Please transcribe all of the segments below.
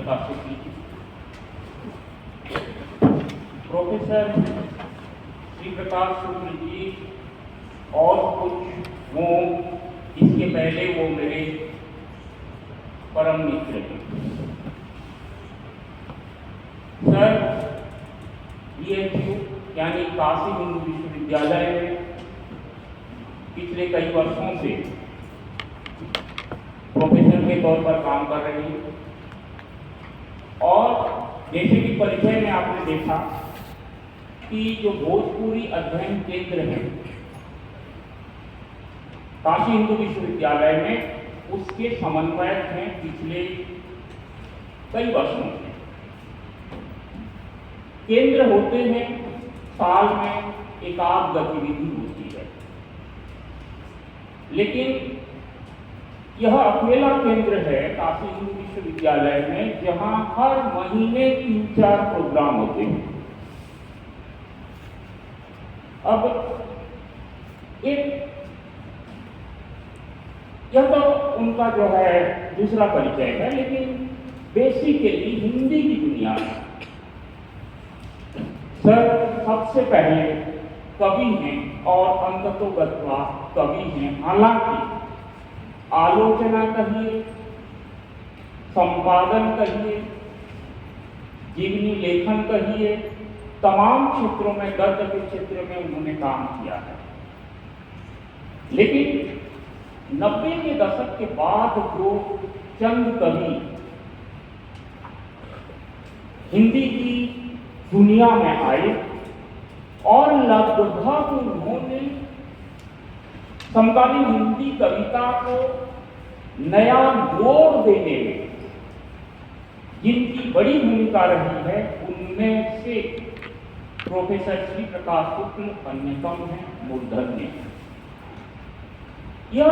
प्रकाश Shukla ji, professor Shri Prakash Shukla ji और कुछ हों इसके पहले वो मेरे परम मित्र हैं। सर BHU यानी काशी हिंदू विश्वविद्यालय में पिछले कई वर्षों से प्रोफेसर के तौर पर काम कर रहे हैं और जैसे कि परिचय में आपने देखा कि जो भोजपुरी अध्ययन केंद्र है काशी हिंदू विश्वविद्यालय में, उसके समन्वयक हैं पिछले कई वर्षों से। केंद्र होते हैं, साल में एक आध गतिविधि होती है, लेकिन यह अकेला केंद्र है काशी हिंदू विश्वविद्यालय में जहां हर महीने 3-4 प्रोग्राम होते हैं। अब एक यह तो उनका जो है दूसरा परिचय है, लेकिन बेसिकली हिंदी की दुनिया में सर सबसे पहले कवि हैं और अंततोगत्वा कवि हैं। हालांकि आलोचना कहिए, संपादन कहिए, जीवनी लेखन कहिए, तमाम क्षेत्रों में, गद्य के क्षेत्र में उन्होंने काम किया है। लेकिन 90 के दशक के बाद जो चंद कवि हिंदी की दुनिया में आए और लगभग उन्होंने समकालीन हिंदी कविता को नया मोड़ देने में जिनकी बड़ी भूमिका रही है, उनमें से प्रोफेसर श्री प्रकाश शुक्ल अन्यतम है, मूर्धन्य। यह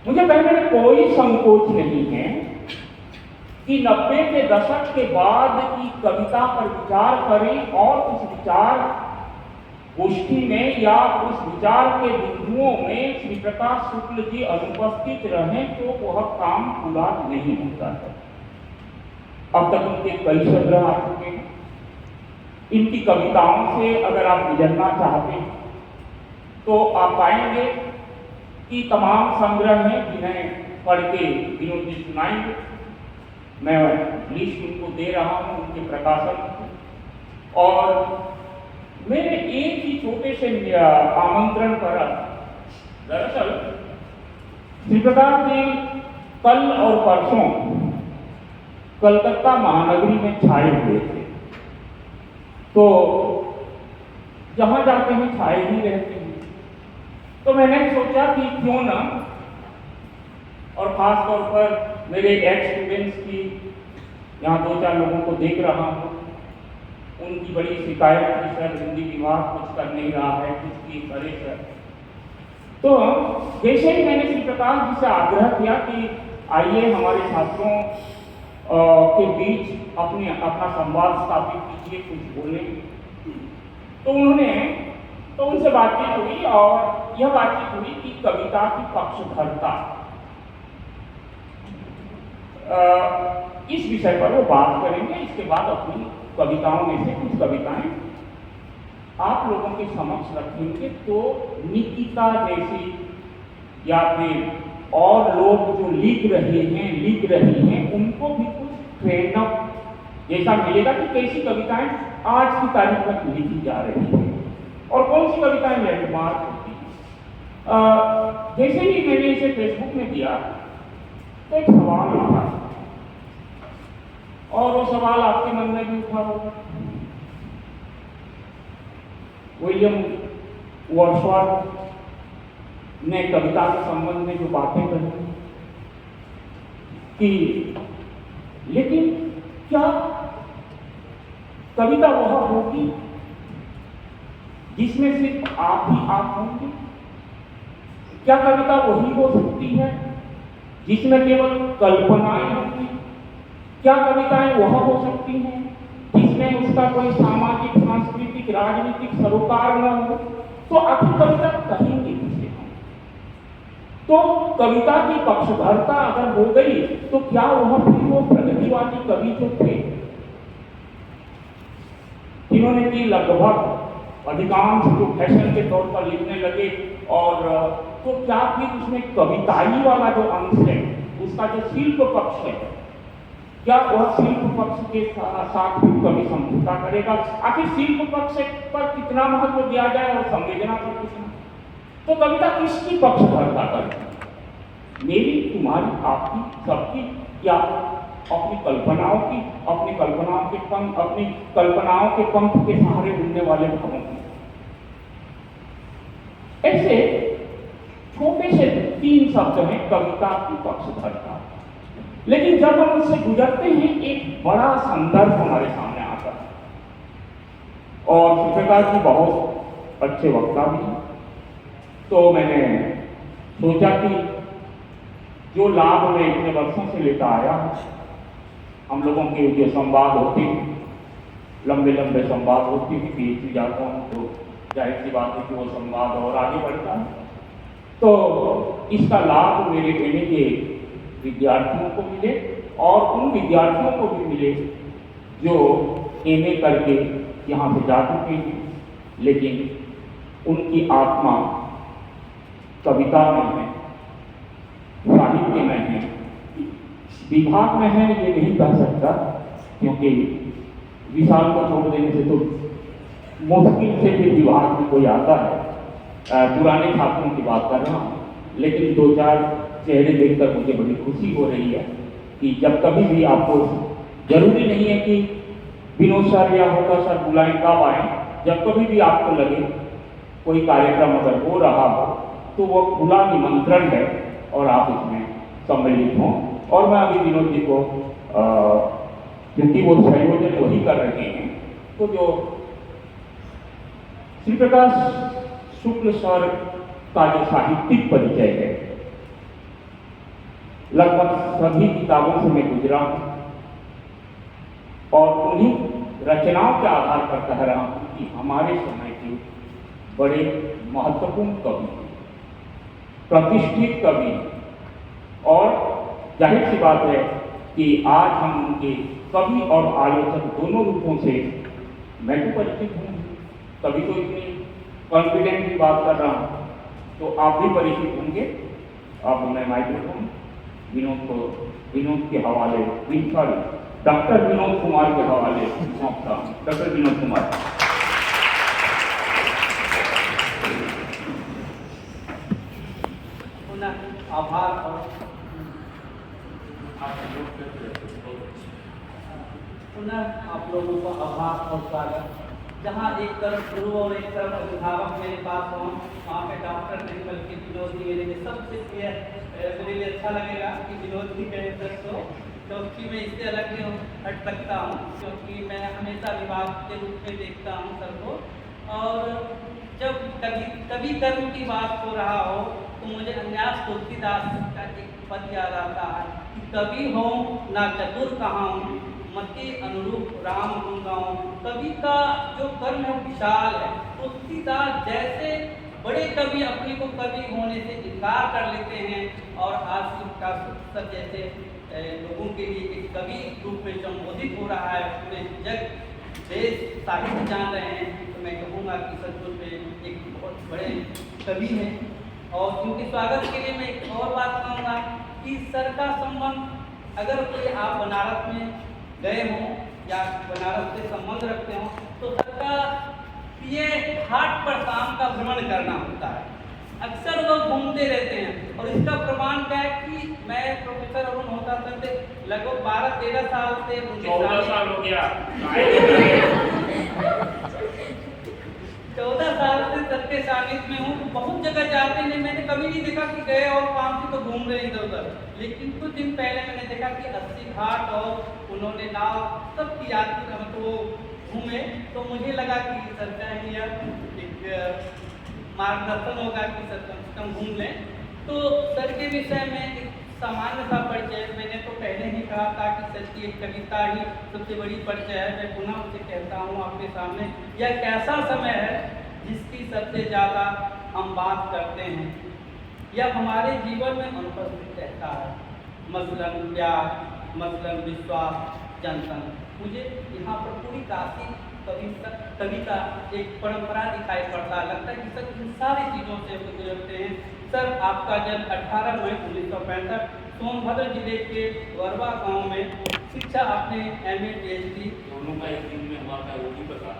मुझे कहने में कोई संकोच नहीं है कि 90 के दशक के बाद की कविता पर विचार करें और उस विचार गोष्ठी में या उस विचार के बिंदुओं में श्री प्रकाश शुक्ल जी अनुपस्थित रहें तो वह काम पूरा नहीं होता है। अब तक उनके कई संग्रह आ चुके हैं। इनकी कविताओं से अगर आप गुजरना चाहते हैं तो आप पाएंगे कि तमाम संग्रह हैं जिन्हें पढ़ के विनोद जी सुनाएंगे। मैं लिस्ट उनको दे रहा हूँ उनके प्रकाशन, और मेरे एक ही छोटे से आमंत्रण पर दरअसल श्री प्रकाश जी कल और परसों कलकत्ता महानगरी में छाए हुए थे, तो जहां जाते हैं छाए ही रहते हैं। तो मैंने सोचा कि क्यों ना, और खास तौर पर मेरे एक्स स्टूडेंट्स की यहाँ 2-4 लोगों को देख रहा हूँ, उनकी बड़ी शिकायत थी, सर हिंदी विभाग कुछ कर नहीं रहा है, कुछ की करे सर। तो जैसे ही मैंने श्री प्रकाश जी से आग्रह किया कि आइए हमारे छात्रों के बीच अपना संवाद स्थापित कीजिए, कुछ बोले, तो उनसे बातचीत हुई और यह बातचीत हुई कि कविता की पक्षधरता, इस विषय पर वो बात करेंगे। इसके बाद अपनी कविताओं में से कुछ कविताएं आप लोगों के समक्ष रखेंगे, तो निकिता जैसी या फिर और लोग जो लिख रही हैं उनको भी कुछ प्रेरणा जैसा मिलेगा कि कैसी कविताएं आज की तारीख में लिखी जा रही हैं और कौन सी कविताएं लैंडमार्क होती हैं। जैसे ही मैंने इसे फेसबुक में दिया तो एक सवाल उठा, और वो सवाल आपके मन में भी उठा होगा। विलियम वर्ड्सवर्थ ने कविता के संबंध में जो बातें कही कि लेकिन क्या कविता वह होगी जिसमें सिर्फ आप ही आप होंगे? क्या कविता वही हो सकती है जिसमें केवल कल्पनाएं होंगी? क्या कविताएं वह हो सकती हैं जिसमें उसका कोई सामाजिक, सांस्कृतिक, राजनीतिक सरोकार न हो? तो आखिर कविता कहेंगे किसे हम? तो कविता की पक्षधरता अगर हो गई तो क्या वह फिर वो प्रगतिवादी कवि जो थे, जिन्होंने की लगभग अधिकांश जो फैशन के तौर पर लिखने लगे, और तो क्या फिर उसमें कविताई वाला जो अंश है, उसका जो शिल्प पक्ष है, क्या वह शिल्प पक्ष के साथ भी कवि समझौता करेगा? आखिर शिल्प पक्ष पर कितना महत्व दिया जाए और संवेदना पर कितना? तो कविता किसकी पक्षधरता करती है? मेरी, तुम्हारी, आपकी, सबकी, या अपनी कल्पनाओं की, अपनी कल्पनाओं के पंख के सहारे उड़ने वाले भावों की? ऐसे छोटे से 3 शब्द हैं कविता की पक्षधरता। लेकिन जब हम उससे गुजरते हैं एक बड़ा संदर्भ हमारे सामने आता है, और चित्रकार जी बहुत अच्छे वक्ता भी हैं, तो मैंने सोचा कि जो लाभ मैं इतने वर्षों से लेकर आया हूँ, हम लोगों के जो संवाद होते हैं, लंबे लंबे संवाद होती थी, पीएचडी जाता हूँ तो जाहिर सी बात है कि वो संवाद और आगे बढ़ता है। तो इसका लाभ मेरे कहने के विद्यार्थियों को मिले, और उन विद्यार्थियों को भी मिले जो एमए करके यहाँ से जा चुके हैं, लेकिन उनकी आत्मा कविता में है, साहित्य में है, विभाग में है ये नहीं कह सकता, क्योंकि विशाल को छोड़ देने से तो मुश्किल से भी विभाग में कोई आता है। पुराने छात्रों की बात कर रहा हूँ, लेकिन 2-4 चेहरे देखकर मुझे बड़ी खुशी हो रही है कि जब कभी भी आपको, जरूरी नहीं है कि विनोद सर या होगा सर बुलाएं कब आए, जब कभी भी आपको लगे कोई कार्यक्रम अगर हो रहा हो तो वो खुला निमंत्रण है और आप उसमें सम्मिलित हों। और मैं अभी विनोद जी को, क्योंकि वो संयोजन वही कर रहे हैं, तो जो श्री प्रकाश शुक्ल सर का जो साहित्यिक परिचय है, लगभग सभी किताबों से मैं गुजरा हूँ, और उन्हीं रचनाओं के आधार पर कह रहा हूँ कि हमारे समय के बड़े महत्वपूर्ण कवि, प्रतिष्ठित कवि, और जाहिर सी बात है कि आज हम उनके कवि और आलोचक दोनों रूपों से मैं भी परिचित हूँ। कभी तो इतनी कॉन्फिडेंटली बात कर रहा हूँ, तो आप भी परिचित होंगे। अब मैं माइक्रोफोन विनोद के हवाले, सॉरी डॉक्टर विनोद कुमार के हवाले सौंपता हूँ। डॉक्टर विनोद कुमार। आभार और पुनः आप लोगों का आभार और स्वागत। जहाँ एक तरफ गुरु और एक तरफ अभिभावक मेरे पास हों, वहाँ पे डॉक्टर नहीं बल्कि विनोद जी मेरे लिए सबसे प्रिय। मेरे लिए अच्छा लगेगा कि विनोद जी कहे तो, क्योंकि मैं इससे अलग नहीं हट सकता हूँ, क्योंकि मैं हमेशा विभाग के रूप में देखता हूँ सर को। और जब कभी कर्म की बात हो रहा हो तो मुझे अन्यास तुलसीदास का एक पद याद आता है कि कवि हो ना चतुर कहाऊं, मति अनुरूप राम गुण गाऊं। कवि का जो कर्म है विशाल है। तुलसीदास जैसे बड़े कवि अपने को कवि होने से इनकार कर लेते हैं, और आज का सर जैसे लोगों के लिए एक कवि रूप में संबोधित हो रहा है, पूरे जग देश साहित्य जान रहे हैं, तो मैं कहूँगा कि सचमुच में एक बहुत बड़े कवि हैं। और उनके स्वागत के लिए मैं एक और बात कहूँगा कि सर का संबंध, अगर कोई आप बनारस में गए हों या बनारस से संबंध रखते हों, तो सर का ये हाट पर शाम का भ्रमण करना होता है। अक्सर लोग घूमते रहते हैं, और इसका प्रमाण क्या है कि मैं प्रोफेसर अरुण होता सर से लगभग 12-13 साल से 14 साल हो गया 14 साल से सर के सानिध्य में हूँ। बहुत जगह जाते हैं, मैंने कभी नहीं देखा कि गए और काम से तो घूम रहे इधर उधर। लेकिन कुछ दिन पहले मैंने देखा कि 80 घाट और उन्होंने नाव सबकी यात्रा तो वो घूमे, तो मुझे लगा कि सर का ही एक मार्गदर्शन होगा कि सर कम से कम घूम लें। तो सर के विषय में एक सामान्य सा परिचय मैंने तो पहले ही कहा था कि सर की एक कविता ही सबसे बड़ी परिचय है। मैं पुनः उसे कहता हूँ आपके सामने, यह कैसा समय है जिसकी सबसे ज़्यादा हम बात करते हैं। या हमारे जीवन में अनुपस्थित रहता है, मसलन प्यार, मसलन विश्वास, जनता। मुझे यहाँ पर पूरी काशी कविता एक परंपरा दिखाई पड़ता है। लगता है कि सर इन सारी चीज़ों से गुजरते हैं। सर आपका जन्म 18 मई 1965 सोनभद्र जिले के वरवा गांव में, शिक्षा आपने MA PhD दोनों का एक दिन में हमारा वो भी बता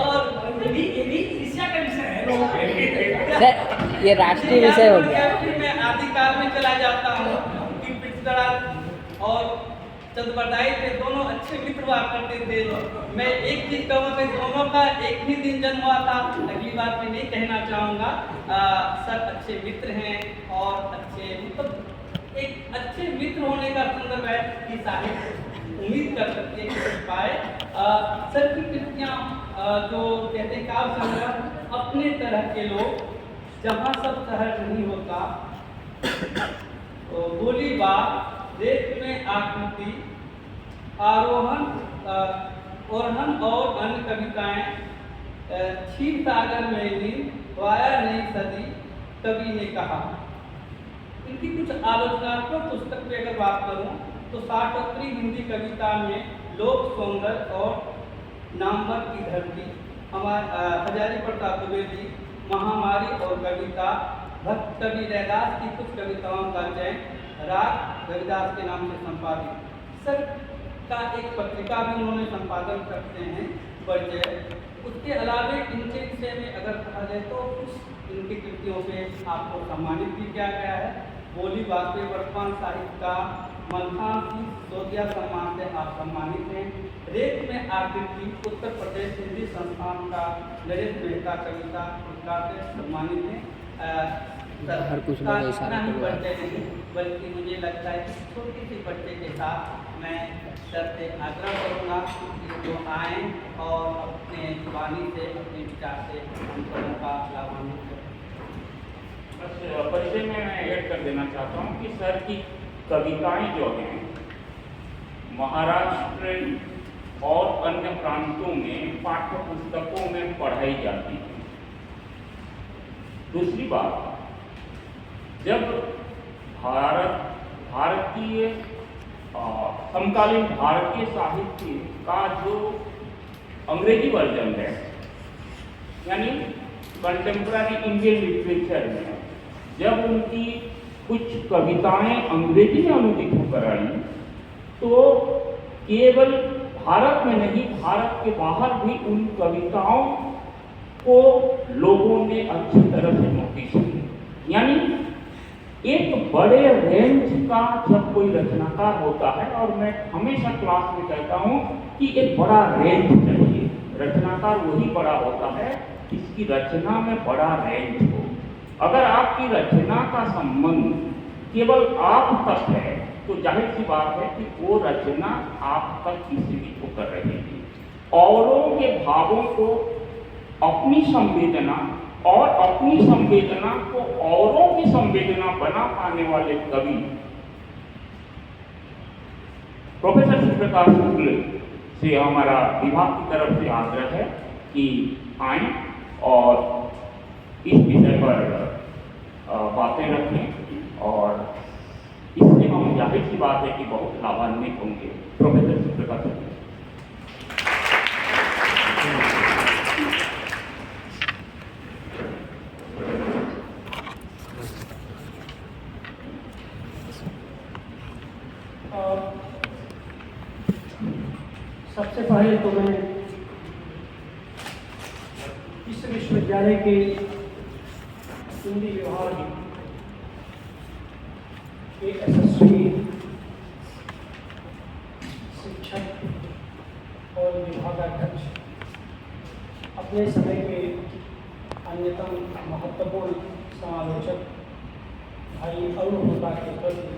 और ये भी शिक्षा का विषय है। सर ये राष्ट्रीय विषय हो गया। मैं आदिकाल में चला जाता हूँ कि पिछड़ा और चंद्रबरदाई थे, दोनों अच्छे मित्र हुआ करते थे। मैं एक चीज कहूँ कि दोनों का एक ही दिन जन्म हुआ था। अगली बात मैं नहीं कहना चाहूँगा। सर अच्छे मित्र हैं और अच्छे मतलब एक अच्छे मित्र होने का संदर्भ है कि साहिब उम्मीद कर सकते हैं पाए। सर की कृतियाँ जो कहते हैं काव्य संग्रह, अपने तरह के लोग, जहाँ सब शहर नहीं होता, बोली बात, रेत में आकृति, आरोहण, ओरहन और अन्य कविताएं, क्षीर सागर में नींद, वाया नई सदी, कवि ने कहा। इनकी कुछ आलोचनात्मक पुस्तक पे अगर बात करूं तो साठोत्तरी हिंदी कविता में लोक सौंदर्य और नामवर की धरती, हमारे हजारी प्रताप द्विवेदी, महामारी और कविता, भक्त कवि रैदास की कुछ कविताओं का चयन राग रविदास के नाम से संपादित। सर का एक पत्रिका भी उन्होंने संपादन करते हैं परिचय। उसके अलावे इनके विषय में अगर कहा जाए तो कुछ इनकी कृतियों से आपको सम्मानित भी किया गया है। बोली बात में वर्तमान साहित्य का मंथान की सोदिया सम्मान से आप सम्मानित हैं। रेत में आकृति उत्तर प्रदेश हिंदी संस्थान का नरेश मेहता कविता पुरस्कार से सम्मानित हैं। हर कुछ लोग ऐसा नहीं, बल्कि मुझे लगता है कि छोटी सी बच्चे के साथ मैं सर से आग्रह करूँगा कि जो आएँ और अपने वाणी से, अपने विचार से हम लोगों का लाभान्वित करें। बस परिचय में मैं ऐड कर देना चाहता हूँ कि सर की कविताएं जो हैं महाराष्ट्र और अन्य प्रांतों में पाठ्य पुस्तकों में पढ़ाई जाती है। दूसरी बात, जब भारतीय समकालीन भारतीय साहित्य का जो अंग्रेजी वर्जन है, यानी कंटेम्प्रेरी इंडियन लिटरेचर में जब उनकी कुछ कविताएं अंग्रेजी में अनुदित होकर आई, तो केवल भारत में नहीं, भारत के बाहर भी उन कविताओं को लोगों ने अच्छी तरह से नोटिस किया। यानी एक बड़े रेंज का जब कोई रचनाकार होता है, और मैं हमेशा क्लास में कहता हूँ कि एक बड़ा रेंज चाहिए। रचनाकार वही बड़ा होता है जिसकी रचना में बड़ा रेंज हो। अगर आपकी रचना का संबंध केवल आप तक है तो जाहिर सी बात है कि वो रचना आप तक ही सीमित होकर रहेगी। औरों के भावों को अपनी संवेदना और अपनी संवेदना को औरों की संवेदना बना पाने वाले कवि प्रोफेसर श्री प्रकाश शुक्ल से हमारा विभाग की तरफ से आग्रह है कि आएं और इस विषय पर बातें रखें, और इससे हम जाहिर सी बात है कि बहुत लाभान्वित होंगे। प्रोफेसर श्री प्रकाश शुक्ल। सबसे पहले तो मैं इस विश्वविद्यालय के हिंदी विभाग के यशस्वी शिक्षक और विभागाध्यक्ष, अपने समय के अन्यतम महत्वपूर्ण समालोचक भाई अरुण होता के प्रति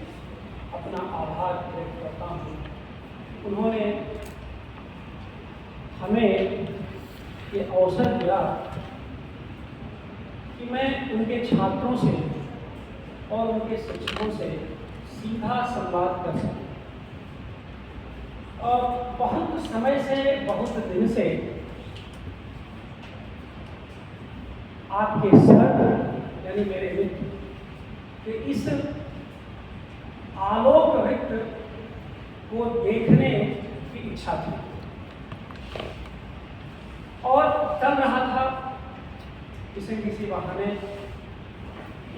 अपना आभार व्यक्त करता हूँ। उन्होंने हमें ये अवसर दिया कि मैं उनके छात्रों से और उनके शिक्षकों से सीधा संवाद कर सकूं। और बहुत समय से, बहुत दिन से आपके सर यानी मेरे मित्र के इस आलोक वृत्त को देखने की इच्छा थी और चल रहा था किसी बहाने।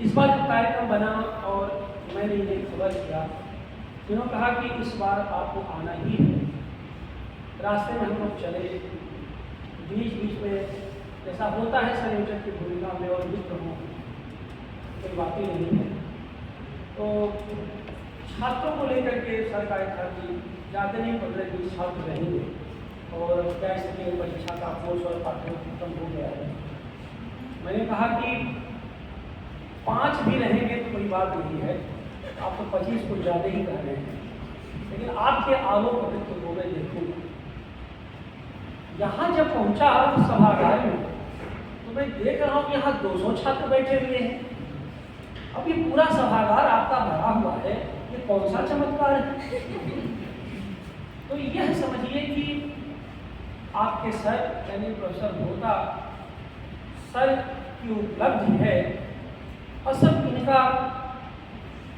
इस बार जो कार्यक्रम बना और मैंने इन्हें खबर किया, जिन्होंने कहा कि इस बार आपको आना ही है। रास्ते में हम लोग चले, बीच बीच में जैसा होता है संयोजक की भूमिका में और मित्र हों, कोई बात ही नहीं है। तो छात्रों को लेकर के सर का था कि ज़्यादा नहीं 15-20 छात्र रहेंगे और क्या इसलिए परीक्षा का कोर्स और पाठ्यक्रम खत्म हो गया है। मैंने कहा कि 5 भी रहेंगे तो कोई बात नहीं है, आप तो 25 को ज़्यादा ही कर रहे हैं, लेकिन आपके आलोक वृत्त को मैं देखूँगा। यहाँ जब पहुँचा सभागार में तो मैं देख रहा हूँ कि यहाँ 200 छात्र बैठे हुए हैं। अब ये पूरा सभागार आपका भरा हुआ है, ये कौन सा चमत्कार है? तो यह समझिए कि आपके सर यानी प्रोफेसर होता सर की उपलब्धि है और सब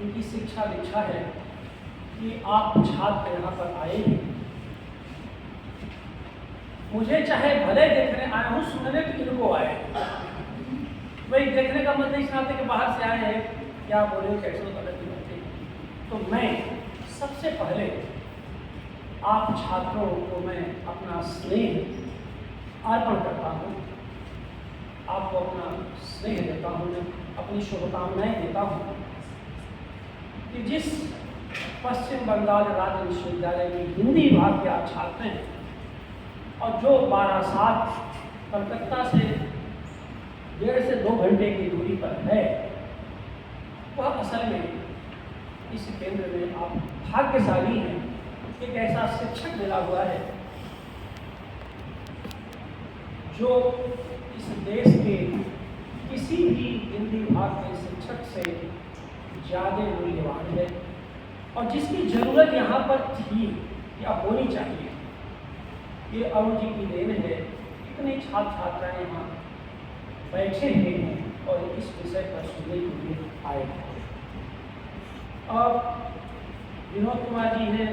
इनकी शिक्षा दीक्षा है कि आप छात्र यहाँ पर आए हैं। मुझे चाहे भले देखने आए हूँ, सुनने तो इनको आए, भाई देखने का मतलब इस नाते कि बाहर से आए हैं, क्या बोले कैसे गलत नहीं होते। तो मैं सबसे पहले आप छात्रों को मैं अपना स्नेह अर्पण करता हूँ, आपको अपना स्नेह देता हूँ, अपनी शुभकामनाएं देता हूँ कि जिस पश्चिम बंगाल राज्य विश्वविद्यालय के हिंदी विभाग के आप छात्र हैं और जो 12-7 कलकत्ता से 1.5 से 2 घंटे की दूरी पर है, वह असल में इस केंद्र में आप भाग्यशाली हैं। एक ऐसा शिक्षक मिला हुआ है जो इस देश के किसी भी हिंदी विभाग के शिक्षक से ज़्यादा मूल्यवान है और जिसकी ज़रूरत यहाँ पर थी या होनी चाहिए। ये अरुण जी की देन है, इतने छात्र छात्राएँ यहाँ बैठे हुए हैं और इस विषय पर सुनने के लिए आए हैं। अब विनोद कुमार जी हैं,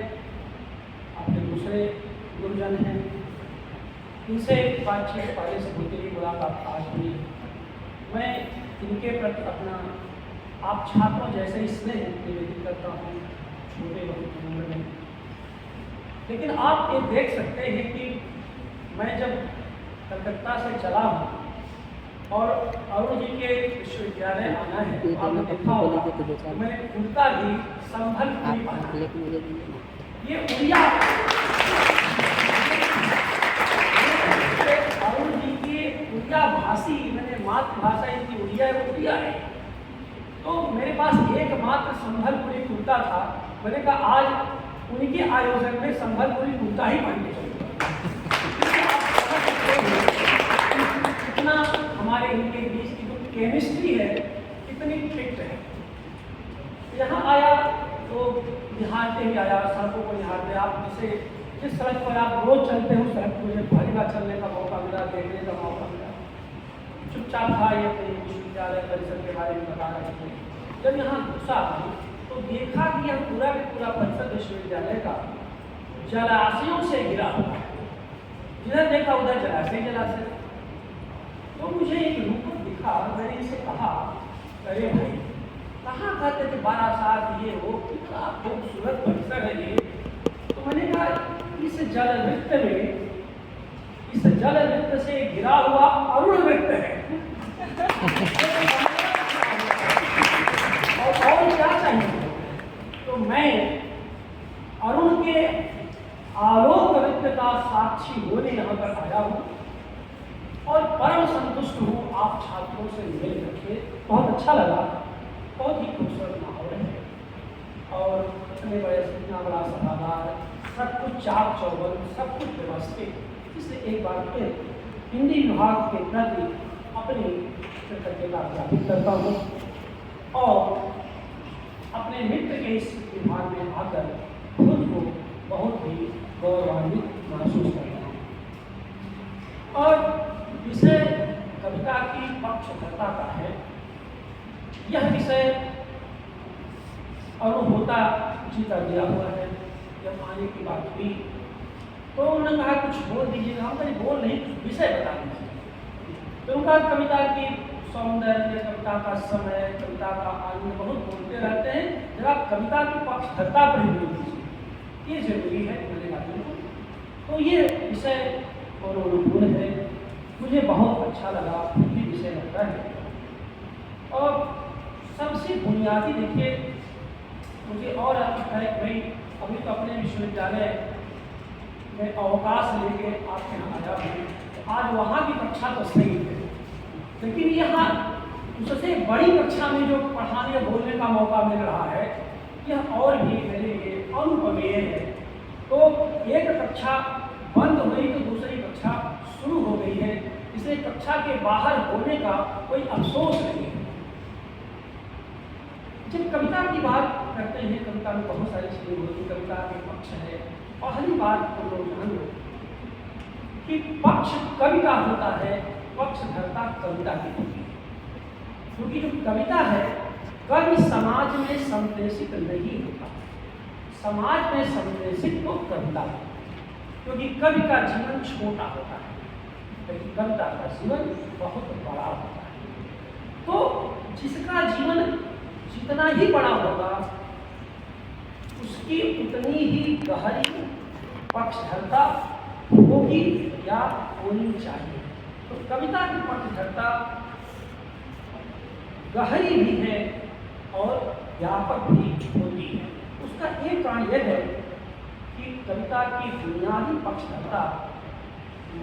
आपके दूसरे गुरुजन हैं, इनसे बातचीत पहले से होती रही, मुलाकात आज हुई। मैं इनके प्रति अपना आप छात्रों जैसे ही स्नेह निवेदित करता हूँ, छोटे बहुत उम्र में। लेकिन आप ये देख सकते हैं कि मैं जब कलकत्ता से चला हूँ और अरुण जी के विश्वविद्यालय आना है, तो आपने देखा होगा तो मैंने कुर्ता भी संभलपुरी पहना। ये उड़िया अरुण जी की उड़िया भाषी, मैंने मातृभाषा इनकी उड़िया है। तो मेरे पास एकमात्र संभलपुरी कुर्ता था। मैंने कहा आज उनके आयोजन में संभलपुरी कुर्ता ही पहन के चलूंगा। इतना हमारे इनके बीच की जो केमिस्ट्री है कितनी फिट है। यहाँ आया तो निहारते ही आया, सड़कों को निहारते। आप जिस सड़क पर आप रोज चलते हो, सड़क मुझे पहली बार चलने का मौका मिला, देखने का मौका मिला। चुपचाप था ये अपने विश्वविद्यालय परिसर के बारे में बता रहे थे। जब यहाँ घुसा तो देखा कि यह पूरा का पूरा परिसर विश्वविद्यालय का जलाशयों से घिरा हुआ है। जिधर देखा उधर जलाशय। तो मुझे एक रूपक दिखा, मैंने इसे कहा, अरे भाई कहाँ कहते थे 12 साल ये हो, कितना खूबसूरत परिसर है ये। तो मैंने कहा इस जल वृत्त से घिरा हुआ अरुण वृत्त है। और क्या चाहिए? तो मैं अरुण के आलोक वृत्त का साक्षी होने यहाँ पर आया हूँ और परम संतुष्ट हूँ। आप छात्रों से मिल करके बहुत अच्छा लगा, बहुत ही खूबसूरत माहौल है और इतने बड़े इतना बड़ा सभागार, सब कुछ चाक चौबंद, सब कुछ व्यवस्थित। इसलिए एक बार फिर हिंदी विभाग के प्रति अपनी कृतज्ञता ज्ञापित करता हूँ और अपने मित्र के इस विभाग में आकर खुद को बहुत ही गौरवान्वित महसूस करता हूँ। और विषय कविता की पक्ष पक्षधरता का है। यह विषय अनुभवता जी का दिया हुआ है। जब आने की बात हुई तो उन्होंने कहा कुछ बोल दीजिएगा। हम कहीं बोल नहीं, कुछ विषय बता दीजिए। तो उनका कविता की सौंदर्य, कविता का समय, कविता का आनंद बहुत बोलते रहते हैं। जब आप कविता की पक्षधरता पर ही बोल दीजिए, ये जरूरी है बोलने का। तो ये विषय और अनुकूल है, मुझे बहुत अच्छा लगा, ये विषय लगता है। और सबसे बुनियादी देखिए, मुझे और लगता है कि भाई अभी तो अपने विश्वविद्यालय में अवकाश लेके आपके यहाँ आया हूँ, तो आज वहाँ की कक्षा तो सही है, लेकिन यहाँ उससे बड़ी कक्षा में जो पढ़ाने बोलने का मौका मिल रहा है, यह और भी मेरे लिए अनुपमेय है। तो एक कक्षा बंद हुई तो दूसरी कक्षा शुरू हो गई है, इसलिए कक्षा के बाहर होने का कोई अफसोस नहीं है। जब कविता की बात करते हैं, कविता में बहुत सारी चीजें होती, कविता के पक्ष है। पहली बात तो लोग जान लो कि पक्ष कविता होता है, पक्षधरता कविता की होती है। क्योंकि जो कविता है कवि समाज में संप्रेषित नहीं होता, समाज में संप्रेषित तो कविता है। क्योंकि कवि का जीवन छोटा होता है, लेकिन कविता का जीवन बहुत बड़ा होता है। तो जिसका जीवन जितना ही बड़ा होगा, उसकी उतनी ही गहरी पक्षधरता होगी या होनी चाहिए। तो कविता की पक्षधरता गहरी भी है और व्यापक भी होती है। उसका एक कारण यह है कि कविता की बुनियादी पक्षधरता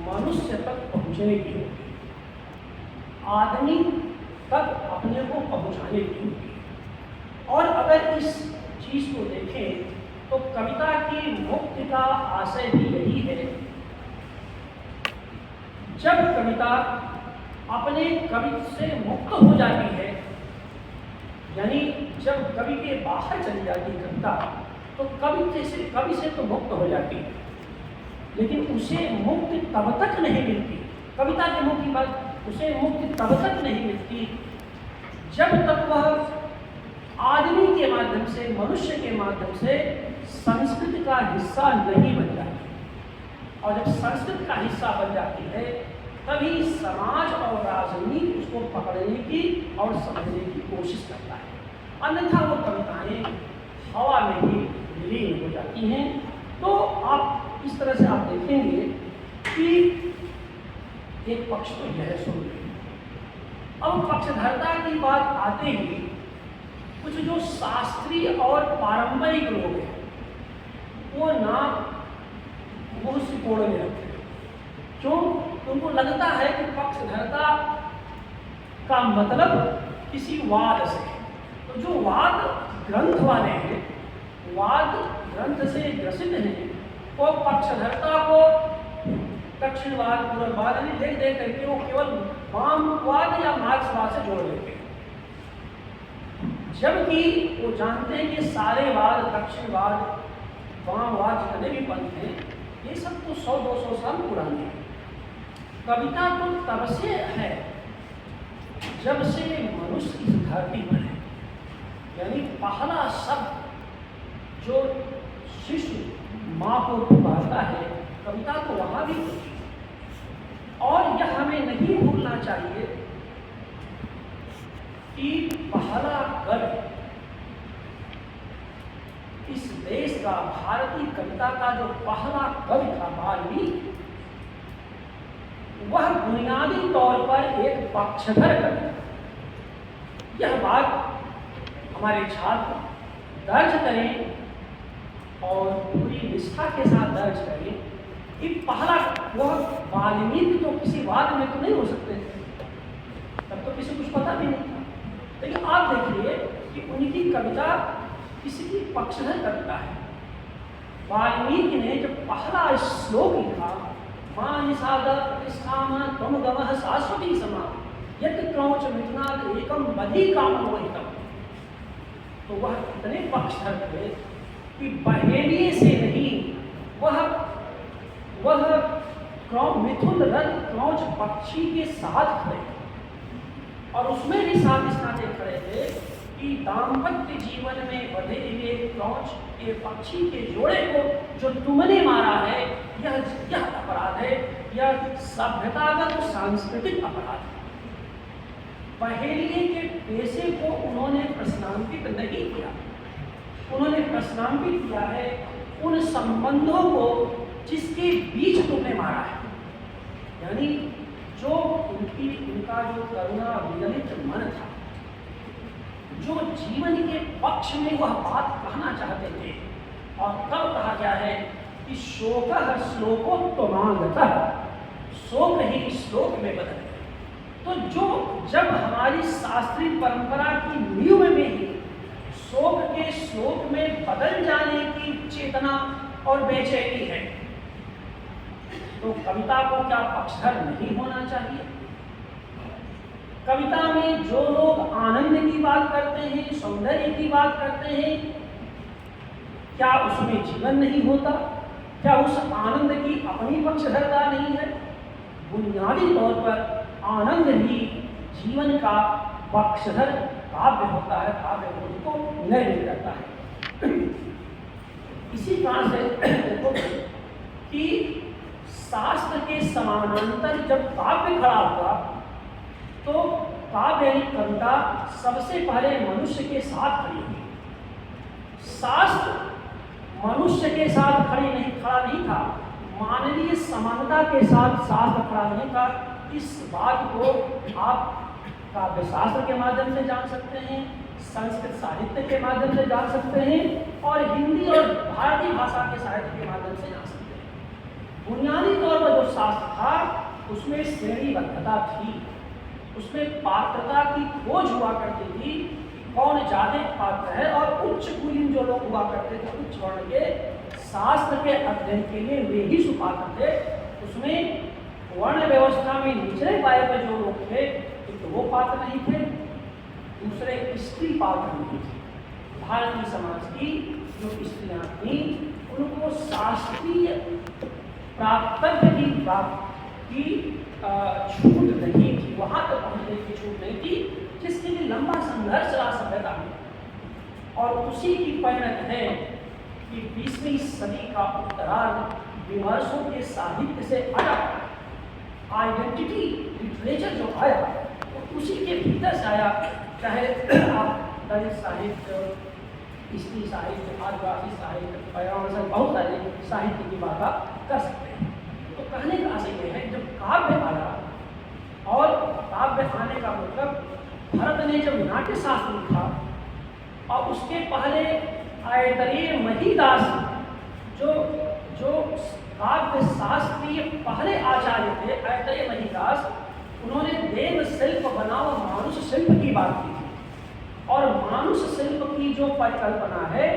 मनुष्य तक पहुँचने की होती है, आदमी तक अपने को पहुँचाने की होती है। और अगर इस चीज को देखें तो कविता की मुक्ति का आशय भी यही है। जब कविता अपने कवि से मुक्त हो जाती है, यानी जब कवि के बाहर चली जाती है कविता, तो कवि से तो मुक्त हो जाती है, लेकिन उसे मुक्ति तब तक नहीं मिलती। कविता की मुक्ति पर उसे मुक्ति तब तक नहीं मिलती जब तक वह आदमी के माध्यम से, मनुष्य के माध्यम से संस्कृति का हिस्सा नहीं बन जाती। और जब संस्कृति का हिस्सा बन जाती है, तभी समाज और राजनीति उसको पकड़ने की और समझने की कोशिश करता है। अन्यथा वो कविताएं हवा में ही विलीन हो जाती हैं। तो आप इस तरह से आप देखेंगे कि एक पक्ष तो यह सुन रहे। अब पक्षधरता की बात आते ही कुछ जो शास्त्रीय और पारंपरिक लोग हैं, वो ना मुँह सिकोड़ने लगते हैं। क्यों? उनको लगता है कि पक्षधरता का मतलब किसी वाद से है। तो जो वाद ग्रंथ वाले हैं, वाद ग्रंथ से ग्रसित हैं, वो पक्षधरता को दक्षिणवाद, पूर्ववाद देख देख करके वो केवल वामवाद या मार्क्सवाद से जोड़ लेते हैं। जबकि वो जानते हैं कि सारे वाद, दक्षिणवाद, वामवाद जितने भी पंथ हैं, ये सब तो 100-200 साल पुराने हैं। कविता तो तब से है जब से मनुष्य इस धरती पर है। यानी पहला शब्द जो शिशु माँ को पुकारता है, कविता तो वहाँ भी होती है। और यह हमें नहीं भूलना चाहिए कि पहला कवि इस देश का, भारतीय कविता का जो पहला कवि था वाल्मीकि, वह बुनियादी तौर पर एक पक्षधर कवि था। यह बात हमारे छात्र दर्ज करें और पूरी निष्ठा के साथ दर्ज करें कि पहला वह वाल्मीकि तो किसी वाद में तो नहीं हो सकते थे, तब तो किसी कुछ पता भी नहीं था। लेकिन आप देखिए कि उनकी कविता किसी की पक्षधर कविता है। वाल्मीकि ने जब पहला श्लोक लिखा, मां निषाद प्रतिष्ठाम त्वं गवः शाश्वती समा यत् क्रौच मिथुनाद एकम बधी कामं वहितम, तो वह इतने पक्षधर थे कि बहेलिये से नहीं, वह मिथुन रथ क्रौच पक्षी के साथ खड़े। और उसमें भी साथ इस नाते खड़े थे कि दाम्पत्य जीवन में बधे हुए क्रौच के पक्षी के जोड़े को जो तुमने मारा है, यह अपराध है, यह सभ्यतागत और सांस्कृतिक अपराध है। पहेलिये के पेशे को उन्होंने प्रश्नांकित नहीं किया, उन्होंने प्रश्नांकित किया है उन संबंधों को जिसके बीच तुमने मारा है। यानी जो उनका जो करुणा विगलित मन था, जो जीवन के पक्ष में वह बात कहना चाहते थे, और तब कहा गया है कि शोकः श्लोकोत्तमांगतः, शोक ही श्लोक में बदल गए। तो जो जब हमारी शास्त्रीय परंपरा की नींव में ही शोक के श्लोक में बदल जाने की चेतना और बेचैनी है, तो कविता को क्या पक्षधर नहीं होना चाहिए? कविता में जो लोग आनंद की बात करते हैं, सौंदर्य की बात करते हैं, क्या उसमें जीवन नहीं होता? क्या उस आनंद की अपनी पक्षधरता नहीं है? बुनियादी तौर पर आनंद ही जीवन का पक्षधर काव्य होता है, काव्य को निर्णय करता है। इसी कारण से देखो कि शास्त्र के समानांतर जब काव्य खड़ा हुआ, तो काव्य यानी कविता सबसे पहले मनुष्य के साथ खड़ी हुई। शास्त्र मनुष्य के साथ खड़ा नहीं था, मानवीय समानता के साथ शास्त्र खड़ा नहीं था। इस बात को आप काव्य शास्त्र के माध्यम से जान सकते हैं, संस्कृत साहित्य के माध्यम से जान सकते हैं, और हिंदी और भारतीय भाषा के साहित्य के माध्यम से जान सकते हैं। बुनियादी तौर पर जो शास्त्र था उसमें श्रेणीबद्धता थी, उसमें पात्रता की खोज हुआ करती थी, कौन ज्यादा पात्र है, और उच्च कुलीन जो लोग हुआ करते थे उच्च वर्ण के, शास्त्र के अध्ययन के लिए वे ही सुपात्र थे। उसमें वर्ण व्यवस्था में निचले पाए पर जो लोग थे, तो वो पात्र नहीं थे, दूसरे स्त्री पात्र नहीं थे। भारतीय समाज की जो स्त्रियां थी उनको शास्त्रीय प्राप्तव्य की छूट नहीं थी, वहां तक पहुंचने की छूट नहीं थी, जिसके लिए लंबा संघर्ष रहा सभ्यता में। और उसी की परिणत है कि 20वीं सदी का उत्तरार्ध विमर्शों के साहित्य से अलग आइडेंटिटी लिटरेचर जो आया, तो उसी के भीतर से आया। चाहे आप दलित साहित्य, स्त्री साहित्य, आदिवासी साहित्य, पर्यावरण से बहुत सारे साहित्य की बात आप कर सकते हैं। तो कहने का आशय यह है, जब काव्य आया, और काव्य आने का मतलब भरत ने जब नाट्य शास्त्र लिखा, और उसके पहले आयतरेय महीदास जो काव्य शास्त्रीय पहले आचार्य थे, आयतरेय महीदास, उन्होंने देव शिल्प बनाओ मानुष शिल्प की बात की थी। और मानुष शिल्प की जो परिकल्पना है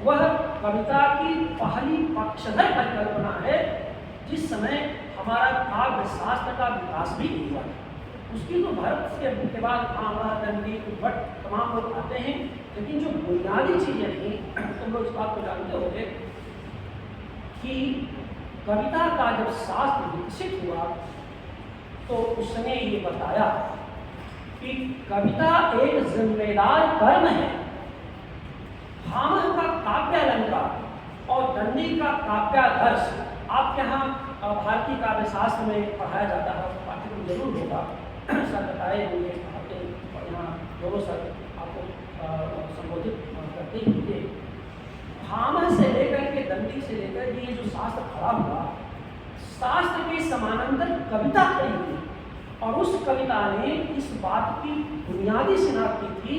वह कविता की पहली पक्षधर परिकल्पना है, जिस समय हमारा काव्य शास्त्र का विकास भी हुआ है। उसकी तो भरत के बाद भामा, दंडी, भट्ट तमाम लोग आते हैं, लेकिन जो बुनियादी चीजें हैं, तुम लोग इस बात को जानते होंगे कि कविता का जब शास्त्र विकसित हुआ, तो उसने ये बताया कि कविता एक जिम्मेदार कर्म है। भामह का काव्यालंकार और दंडी का काव्यादर्श आपके यहाँ भारतीय काव्य शास्त्र में पढ़ाया जाता है, पाठ्यक्रम जरूर होगा, सर बताए होंगे, और यहाँ दोनों सर आपको संबोधित करते ही होंगे। भामह से लेकर के दंडी से लेकर ये जो शास्त्र खड़ा हुआ, शास्त्र के समानांतर कविता खड़ी हुई, और उस कविता ने इस बात की बुनियादी शिनाख्त की थी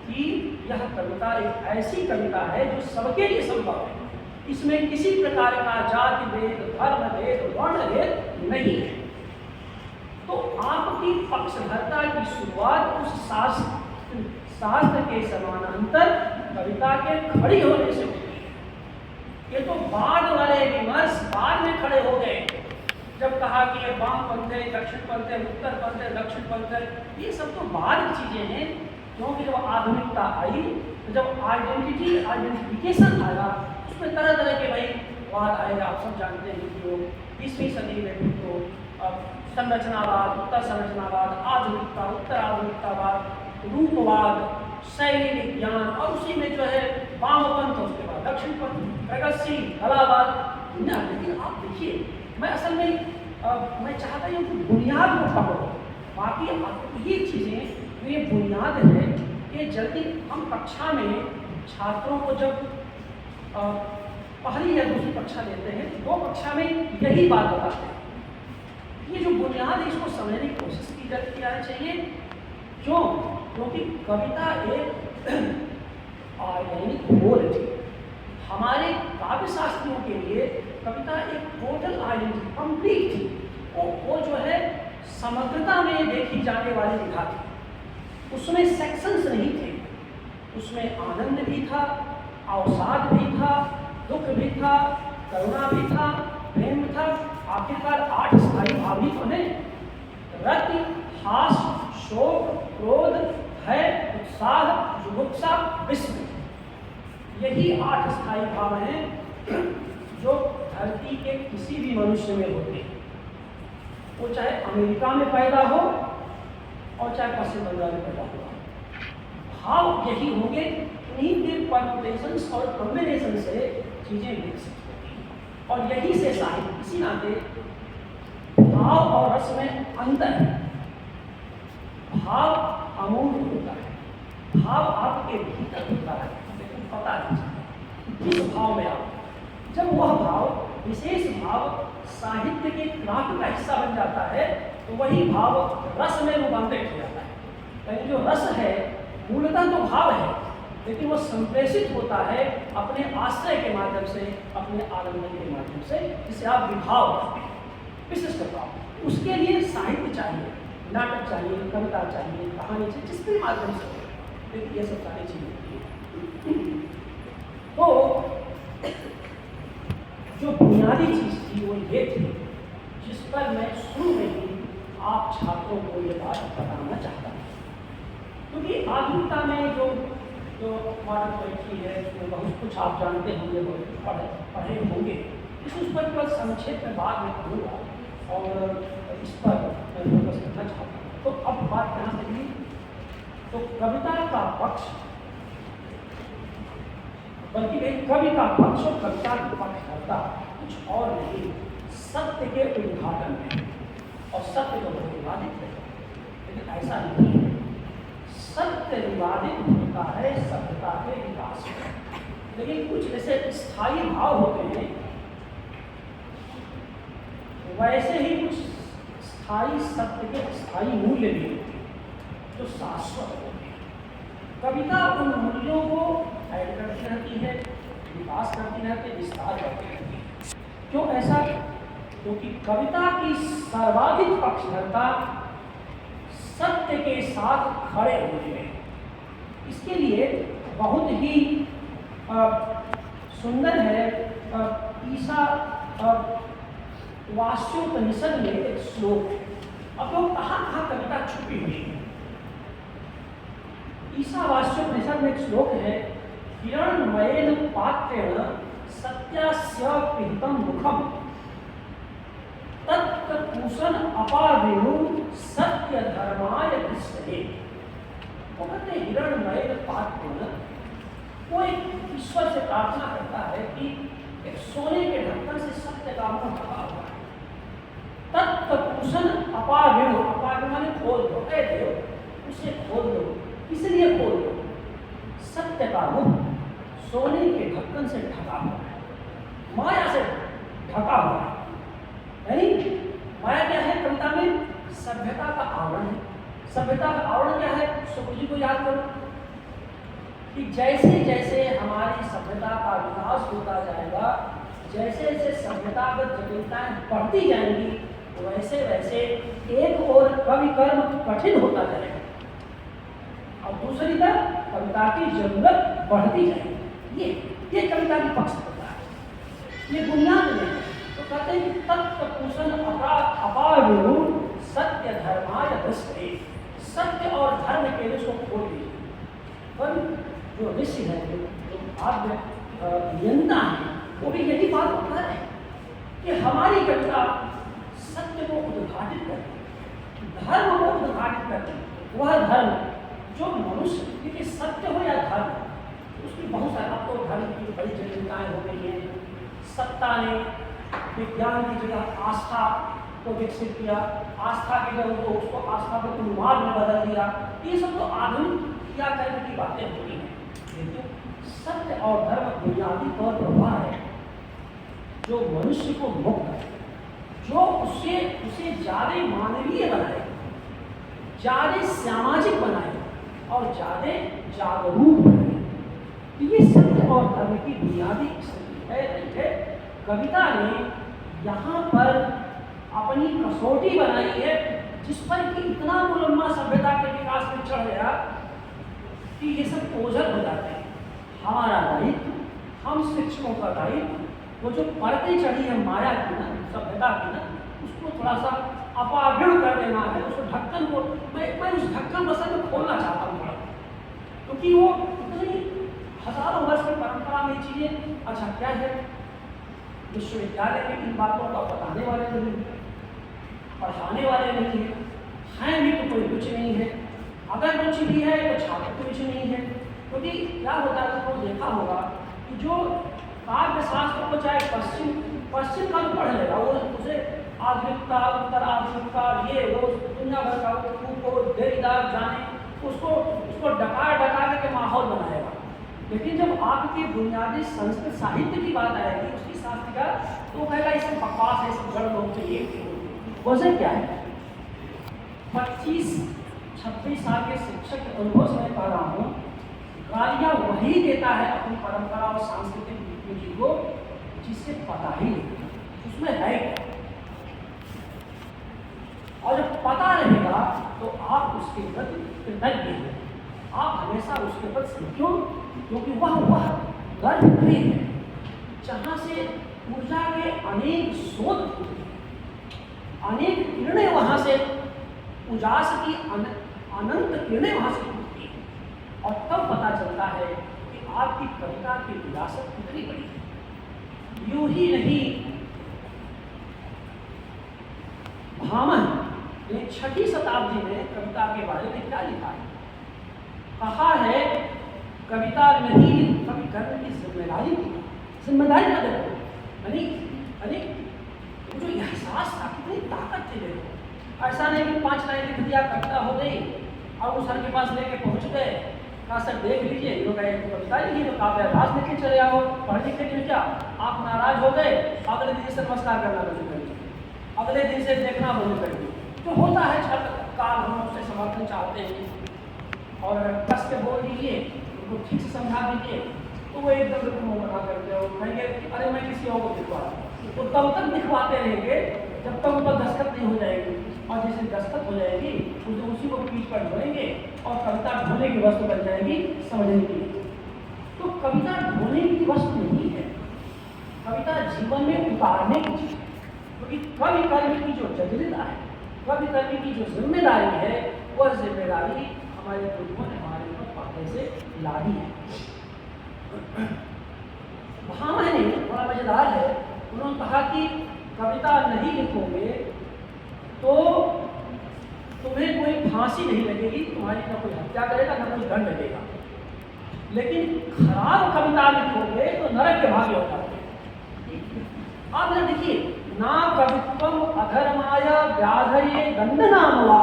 कि यह कविता एक ऐसी कविता है जो सबके लिए संभव है। इसमें किसी प्रकार का जाति भेद, धर्म भेद, वर्ण भेद नहीं है। तो आपकी पक्षधरता की शुरुआत उस शास्त्र के समानांतर कविता के खड़ी होने से होती है। ये तो बाद वाले विमर्श बाद में खड़े हो गए, जब कहा कि ये वाम पंथ है, दक्षिण पंथ है, उत्तर पंथ है, दक्षिण पंथ है, ये सब तो बाद की चीजें हैं। क्योंकि जब आधुनिकता आई, तो जब आइडेंटिफिकेशन आया, उसमें तरह तरह के भाई वाद आए। आप सब जानते हैं कि वो 20वीं सदी में तो संरचनावाद, उत्तर संरचनावाद, आधुनिकता, उत्तर आधुनिकतावाद, रूपवाद, शैली विज्ञान, और उसी में जो है वामपंथ, उसके बाद दक्षिणपंथ, प्रगतिशील, कलावाद। लेकिन आप देखिए, मैं असल में मैं चाहता हूँ कि बुनियाद को पकड़ो। बाकी ये चीज़ें जो ये बुनियाद है, ये जल्दी हम कक्षा में छात्रों को जब पहली या दूसरी कक्षा लेते हैं, 2 कक्षा में यही बात बताते हैं। ये जो बुनियाद है, इसको समझने की कोशिश की जानी चाहिए। क्यों? क्योंकि कविता एक आर्गेनिक होल थी। हमारे काव्य शास्त्रियों के लिए कविता एक टोटल आइडेंटिटी, कंप्लीट थी। वो जो है समग्रता में देखी जाने वाली विधा थी। उसमें सेक्शंस नहीं थे, उसमें आनंद भी था, अवसाद भी था, दुख भी था, करुणा भी था, प्रेम था। आखिरकार 8 स्थायी भाव ही तो हैं। रति, हास, शोक, क्रोध, भय, उत्साह, जुगुप्सा, विस्मय, यही 8 स्थायी भाव हैं जो धरती के किसी भी मनुष्य में होते हैं। वो चाहे अमेरिका में पैदा हो और चाहे पश्चिम बंगाल में पैदा हो, भाव यही होंगे। इन्हीं के परमुटेशंस और कॉम्बिनेशन से चीजें विकसित होती, और यही से साहित्य। इसी नाते भाव और रस में अंतर है। भाव अमूल्य होता है, भाव आपके भीतर होता है, लेकिन पता नहीं चलता किस भाव में आप। जब वह भाव, विशेष भाव साहित्य के क्रांति का हिस्सा बन जाता है, तो वही भाव रस में रूपांतरित हो जाता है। लेकिन जो रस है मूलतः तो भाव है, लेकिन वो संप्रेषित होता है अपने आश्रय के माध्यम से, अपने आनंद के माध्यम से, जिसे आप विभाव कहते हैं, विशिष्ट भाव। उसके लिए साहित्य चाहिए, नाटक चाहिए, कविता चाहिए, कहानी चाहिए, जिस भी माध्यम से हो, लेकिन ये सब सारी चीजें। तो जो बुनियादी चीज थी वो ये थी, जिस पर मैं शुरू में ही आप छात्रों को ये बात बताना चाहता हूँ। क्योंकि आधुनिकता में जो मॉडर्न पोएट्री है, उसमें बहुत कुछ आप जानते होंगे, बहुत पढ़े होंगे। उस पर केवल संक्षेप में बाद में कहूँगा और इस पर फोकस करना चाहता हूँ। तो अब बात कहाँ से हुई? तो कविता का पक्ष, बल्कि एक कवि का पक्ष और कविता का पक्ष करता कुछ और नहीं, सत्य के उद्घाटन में। और सत्य तो बहुत विवादित है, लेकिन ऐसा नहीं है। सत्य विवादित होता है सभ्यता के विकास में, लेकिन कुछ ऐसे स्थायी भाव होते हैं, वैसे ही कुछ स्थायी सत्य के स्थायी मूल्य भी होते हैं जो शाश्वत होते हैं। कविता उन मूल्यों को ऐड करती रहती है, विकास करती रहती है, विस्तार करती रहती है। क्यों ऐसा? क्योंकि कविता की सर्वाधिक पक्षधरता सत्य के साथ खड़े होने में। इसके लिए बहुत ही सुंदर है ईसा वास्योपनिषद में एक श्लोक है। अब लोग कहाँ कविता छुपी हुई है। ईसा वास्योपनिषद में एक श्लोक है, हिरण्मयेन पात्रेण सत्यस्य पिहितं मुखम तत्पूषण अपावेणु सत्य धर्माय दृष्टये। वो कहते हैं हिरण्मयेन पात्रेण, वो एक ईश्वर से प्रार्थना करता है कि एक सोने के ढक्कन से सत्य का मुख ढका हुआ है। तत्पूषण अपावेणु, अपावेणु माने खोल दो, कह दो उसे खोल दो। इसलिए खोल दो, सत्य का मुख सोने के ढक्कन से ढका हुआ है, माया से ढका हुआ है। यानी माया क्या है कविता में? सभ्यता का आवरण है। सभ्यता का आवरण क्या है? सुखजी को याद करो कि जैसे जैसे हमारी सभ्यता का विकास होता जाएगा, जैसे जैसे सभ्यतागत जटिलताएं बढ़ती जाएंगी, वैसे वैसे एक और कवि कर्म कठिन होता जाएगा और दूसरी तरफ कविता की जरूरत बढ़ती जाएगी। ये कविता की पक्ष होता है, ये बुनियाद में है। तो कहते हैं कि तत्पूषण अपावेणु सत्य धर्माय दृष्टये, सत्य और धर्म के लिए उसको खोल दीजिए। पर जो ऋषि है, जो आद्य नियंता है, वो भी यही बात बता रहे हैं कि हमारी कविता सत्य को उद्घाटित करते, धर्म को उद्घाटित करते। वह धर्म जो मनुष्य, देखिए सत्य हो या धर्म, उसकी बहुत सारी, अब तो धर्म की बड़ी जटिलताएं हो गई हैं। सत्ता ने विज्ञान की जगह आस्था को विकसित किया, आस्था की जगह उसको आस्था को उन्माद में बदल दिया। ये सब तो आधुनिक या करने की बातें होती हैं, लेकिन सत्य और धर्म बुनियादी तौर पर वह है जो मनुष्य को मुक्त करे, जो उसे ज़्यादा मानवीय बनाए, ज़्यादा सामाजिक बनाए और ज़्यादा जागरूक बनाए। तो ये सत्य और धर्म की बुनियादी स्थिति है। कविता ने यहाँ पर अपनी कसौटी बनाई है, जिस पर कि इतना मुलम्मा सभ्यता के विकास में चढ़ गया कि ये सब ओझल हो जाते हैं। हमारा दायित्व, हम शिक्षकों का दायित्व, वो जो परतें चढ़ी है माया की ना, सभ्यता की ना, उसको थोड़ा सा अपागुण कर देना है। उसको ढक्कन को मैं उस ढक्कन बसल में खोलना चाहता हूँ थोड़ा, क्योंकि वो इतनी हजारों वर्ष की परंपरा में चीजें, अच्छा क्या है, विश्वविद्यालय में इन बातों का बताने वाले नहीं है, पढ़ाने वाले नहीं हैं भी तो कोई रुचि नहीं है, अगर रुचि भी है तो छात्र की रुचि नहीं है। क्योंकि क्या होता है, आपको देखा होगा कि जो काव्य शास्त्र को चाहे पश्चिम का पढ़ लेगा, वो उसे आधुनिकता, उत्तर आधुनिकता, ये वो दुनिया भर का वो देरीदार जाने, उसको डका के माहौल बनाएगा। लेकिन जब आपकी बुनियादी संस्कृत साहित्य की बात आएगी, उसकी शास्त्र का, तो कहेगा इससे बकवास है, सब जड़ लोग चाहिए। वजह क्या है? 25-26 साल के शिक्षक के अनुभव से मैं कह रहा हूँ, गालियाँ वही देता है अपनी परंपरा और सांस्कृतिक रीति को जिससे पता ही नहीं उसमें है क्या। और जब पता रहेगा तो आप उसके प्रति कृतज्ञ हैं, आप हमेशा उसके प्रति, क्यों? क्योंकि वह गर्भ है जहाँ से ऊर्जा के अनेक स्रोत, अनेक किरणें वहाँ से, उजास की अनंत किरणें वहाँ से उठती हैं। और तब पता चलता है कि आपकी कविता की विरासत कितनी बड़ी है। यूं ही नहीं, भामह ने 6वीं शताब्दी में कविता के बारे में क्या लिखा है? कहा है कविता नहीं कवि करने की जिम्मेदारी की, जिम्मेदारी ना देखो, यानी जो एहसास था, कितनी ताकत थी देखो। ऐसा नहीं कि 5 लाइन लिख दिया कविता हो गई और उस सर के पास लेके पहुंच गए, कहा सर देख लीजिए, ये लोग कविता लिखी तो काव्य अभ्यास लिख के चले आओ, पढ़ लिख के क्या आप नाराज हो गए, अगले दिन से नमस्कार करना बंद कर दिए, अगले दिन से देखना बंद कर दिए। तो होता है छात्र काल, हम उससे समर्थन चाहते हैं और कस के बोल दीजिए, उनको ठीक से समझा दीजिए, तो वो एकदम मुँह बना करते हो, कहेंगे अरे मैं किसी और को दिखवा, तो तब तक दिखवाते रहेंगे जब तक ऊपर दस्तखत नहीं हो जाएगी। और जैसे दस्तखत हो जाएगी उसी को पीठ पर ढोएंगे और कविता ढोने की वस्तु बन जाएगी समझने के लिए। तो कविता ढोने की वस्तु नहीं है, कविता जीवन में उतारने की चीज है। क्योंकि कवि कर्म की जो जटिलता है, कवि कर्म की जो जिम्मेदारी है, वह जिम्मेदारी हमारे पूर्वों ने हमारे ऊपर पहले से लादी है। भामह ने, बड़ा मजेदार है, उन्होंने कहा कि कविता नहीं लिखोगे तो तुम्हें कोई फांसी नहीं लगेगी, तुम्हारी ना कोई हत्या करेगा ना कोई दंड लगेगा, लेकिन खराब कविता लिखोगे तो नरक के भाग्य होता है। आप जरा देखिए, ना कवित्वम अधर्माय व्याधये दंडनामवा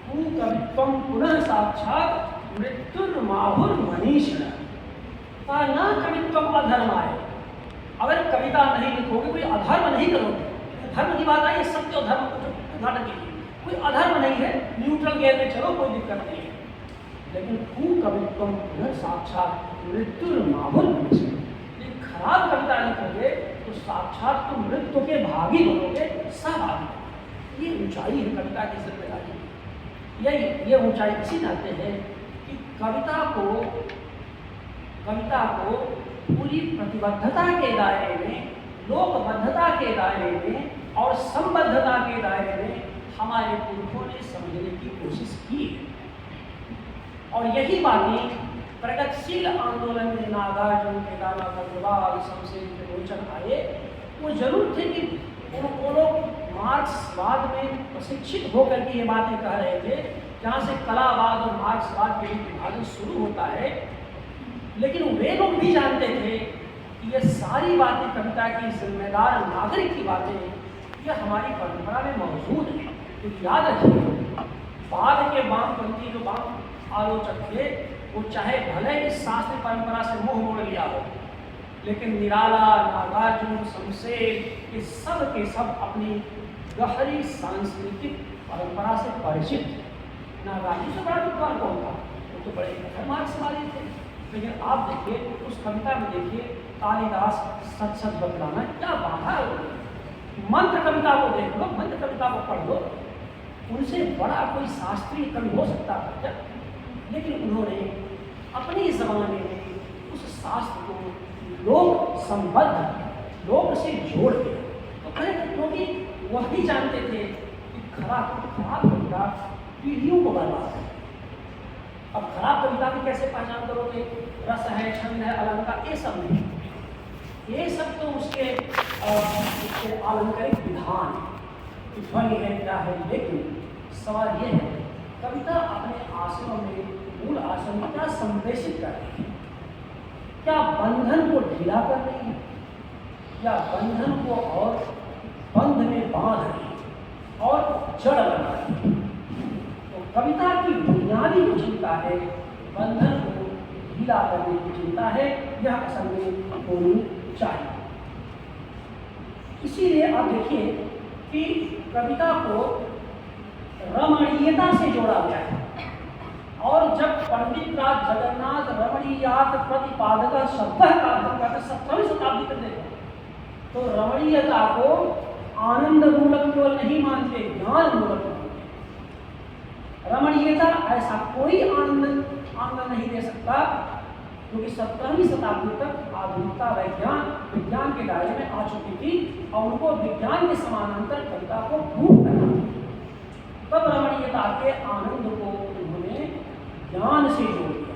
तू कवित्वम पुनः साक्षात मृत्युर्माहुर्मनीषिण। ना कवित्वम अधर्माय, अगर कविता नहीं लिखोगे, कोई अधर्म नहीं करोगे, धर्म की बात आई, सत्य और धर्म को उदाहरण के लिए कोई अधर्म नहीं है, न्यूट्रल गेयर में चलो, कोई दिक्कत नहीं है, लेकिन तू कवित्वम पुनः साक्षात मृत्युर्माहुर्मनीषिण। खराब कविता लिखोगे तो साक्षात तुम मृत्यु के भागी बनोगे, सहभागी। ये ऊंचाई है कविता की जिम्मेदारी। ये ऊंचाई इसी नाते है कि कविता को पूरी प्रतिबद्धता के दायरे में, लोकबद्धता के दायरे में और संबद्धता के दायरे में हमारे पुरखों ने समझने की कोशिश की है। और यही बातें प्रगतिशील आंदोलन में नागार्जुन, केदारनाथ अग्रवाल, शमशेर के रोचन आए, वो जरूर थे कि वो लोग मार्क्सवाद में प्रशिक्षित होकर के ये बातें कह रहे थे, जहाँ से कलावाद और मार्क्सवाद के विभाजन शुरू होता है। लेकिन वे लोग भी जानते थे कि ये सारी बातें कविता की जिम्मेदार नागरिक की बातें ये हमारी परंपरा में मौजूद है। तो याद रखिए, बाद के वामपंथी जो वाम आलोचक थे वो चाहे भले इस शास्त्रीय परंपरा से मुंह मोड़ लिया हो, लेकिन निराला, नागार्जुन, शमशेर ये सब के सब अपनी गहरी सांस्कृतिक परंपरा से परिचित थे। नागार्जुन से बड़ा विद्वान कौन था? वो तो बड़े मार्क्सवादी थे। लेकिन आप देखिए उस कविता में, देखिए कालिदास सच सच बतलाना क्या बाधा है। मंत्र कविता को देख लो, मंत्र कविता को पढ़ लो, उनसे बड़ा कोई शास्त्रीय कवि हो सकता था क्या? लेकिन उन्होंने अपनी जमाने में उस शास्त्र को लोक संबद्ध, लोक से जोड़ दिया। तो कहे क्योंकि वह भी जानते थे कि खराब कविता पीढ़ियों को बर्बाद है। अब खराब कविता की कैसे पहचान करोगे? रस है, छंद है, अलंकार, ये सब नहीं। ये सब तो उसके आलंकारिक विधान है, ध्वनि है, क्या है। लेकिन सवाल ये है, कविता अपने आशयों में, मूल आशय में क्या संप्रेषित कर रही है? क्या बंधन को ढीला कर रही है, या बंधन को और बंध में बांध रही है और जड़ बना रही है? तो कविता की बुनियादी जो चिंता है, बंधन को ढीला करने की चिंता है, यह असल में होनी चाहिए। इसीलिए आप देखिए कि कविता को रमणीयता से जोड़ा गया है। और जब पंडित राज जगन्नाथ रमणीयात प्रतिपादक शब्द का अध्ययन करते 17वीं शताब्दी तक देखो, तो रमणीयता को आनंद मूलक केवल नहीं मानते, ज्ञान मूलक मानते। रमणीयता ऐसा कोई आनंद नहीं दे सकता, क्योंकि 17वीं शताब्दी तक आधुनिकता विज्ञान के दायरे में आ चुकी थी और उनको विज्ञान के समानांतर कविता को प्रूव करना था। तब रमणीयता के आनंद को उन्होंने ज्ञान से जोड़ दिया।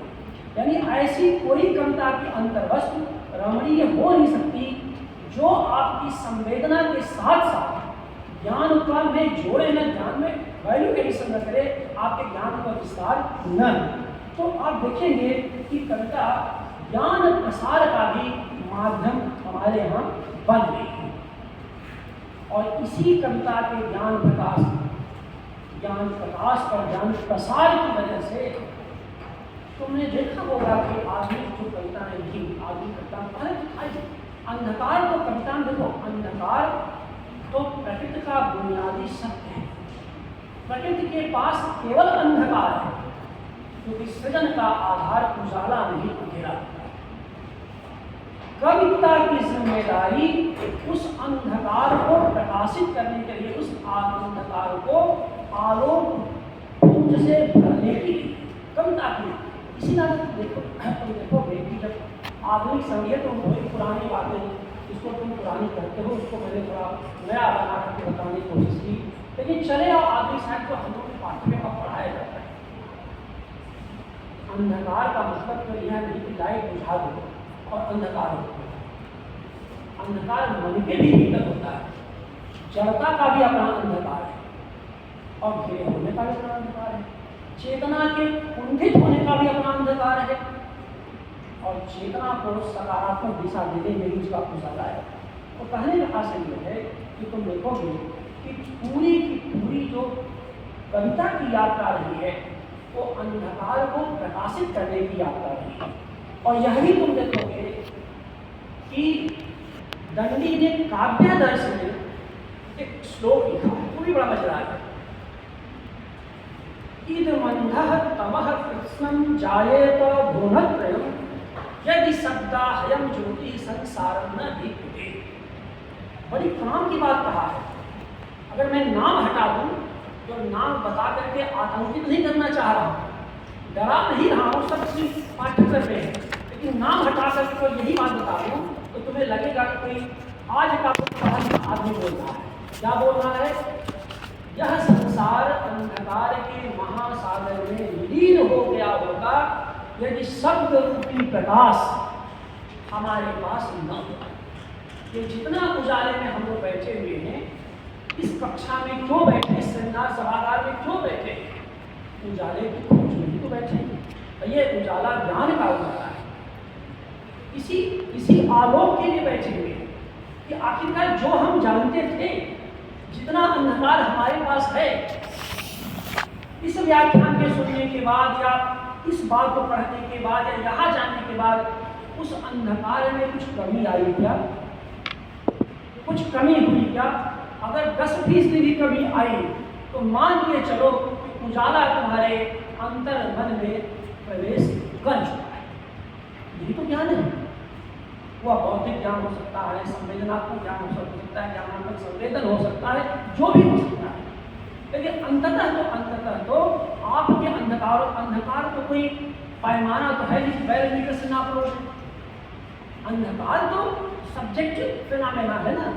यानी ऐसी कोई कविता की अंतर्वस्तु रमणीय हो नहीं सकती जो आपकी संवेदना के साथ साथ ज्ञान का में जोड़े, न ज्ञान में वैल्यू एडिशन न करे, आपके ज्ञान का विस्तार न। तो आप देखेंगे कि कविता ज्ञान प्रसार का भी माध्यम हमारे यहाँ बन गई है। और इसी कविता के ज्ञान प्रकाश और ज्ञान प्रसार की वजह से तुमने देखा होगा कि आधुनिक जो कविताएं थी, आधुनिक कविता पहले दिखाई, अंधकार तो कविता में देखो, अंधकार तो प्रकृति का बुनियादी सत्य है। प्रकृति के पास केवल अंधकार है, क्योंकि सृजन का आधार उजाला नहीं अंधेरा। कविता की जिम्मेदारी उस अंधकार को प्रकाशित करने के लिए, उस अंधकार को आलोक पुंज से भरने की कविता की। इसी तरह देखो बेटी, जब आधुनिक संगीत तो वही पुरानी बातें, इसको तुम पुरानी कहते हो, उसको मैंने थोड़ा नया बना करके बताने की कोशिश की। लेकिन चले आओ आधुनिक साहित्य को हम लोग के पाठ्यक्रम में पढ़ाया जाता है। अंधकार का मतलब तो यह नहीं कि लाइट बुझा दो और अंधकार हो। अंधकार मन के भी भीतर होता है, जड़ता का भी अपना अंधकार है और घिरे होने का भी अपना अंधकार है, चेतना के कुंठित होने का भी अपना अंधकार है और चेतना को सकारात्मक दिशा देने में भी उसका उजाला है। तो कहने का आशय यह है कि तुम देखोगे कि पूरी की पूरी जो कविता की यात्रा रही है वो अंधकार को प्रकाशित करने की यात्रा रही है। और यह भी तुम देखोगे कि दंडी ने काव्य दर्श में एक श्लोक लिखा है, वो भी बड़ा मजेदार है। इदमन्धः तमः कृत्स्नं जायेत भुवनत्रयं यदि शब्दाहयं ज्योति संसारं न दीप्यते। बड़ी काम की बात कहा है। अगर मैं नाम हटा दूं तो नाम बता करके आतंकित नहीं करना चाह रहा हूँ, डरा नहीं रहा हूँ, सब चीज पाठ्यक्रम में है, लेकिन नाम हटा करके तो यही बात बता दूँ तो तुम्हें लगेगा कि कोई आज का आदमी बोल रहा है। क्या बोल रहा है? यह संसार अंधकार के महासागर में लीन हो गया होगा यदि शब्द रूपी प्रकाश हमारे पास न हो। ये जितना उजाले में हम लोग बैठे हुए हैं, इस कक्षा में क्यों बैठे, इस सेमिनार सभागार में क्यों बैठे? उजाले की खोज में ही तो बैठे। ये उजाला ज्ञान का उजाला है। इसी आलोक के लिए बैठे हुए हैं कि आखिरकार जो हम जानते थे, जितना अंधकार हमारे पास है, इस व्याख्यान के सुनने के बाद या इस बात को पढ़ने के बाद या यहाँ जानने के बाद उस अंधकार में कुछ कमी आई क्या? कुछ कमी हुई क्या? अगर 10% भी कमी आई तो मान के चलो कि उजाला तुम्हारे अंतर मन में प्रवेश कर चुका है। यही तो ज्ञान है। वह बौद्धिक ज्ञान हो सकता है, संवेदनात्मक ज्ञान हो सकता है, ज्ञानात्मक संवेदन हो सकता है, जो भी हो सकता है। लेकिन अंततः तो आपके अंधकार तो कोई पैमाना तो है नहीं, बैरोमीटर से नाप लो। अंधकार तो सब्जेक्टिव फिनोमेना है ना।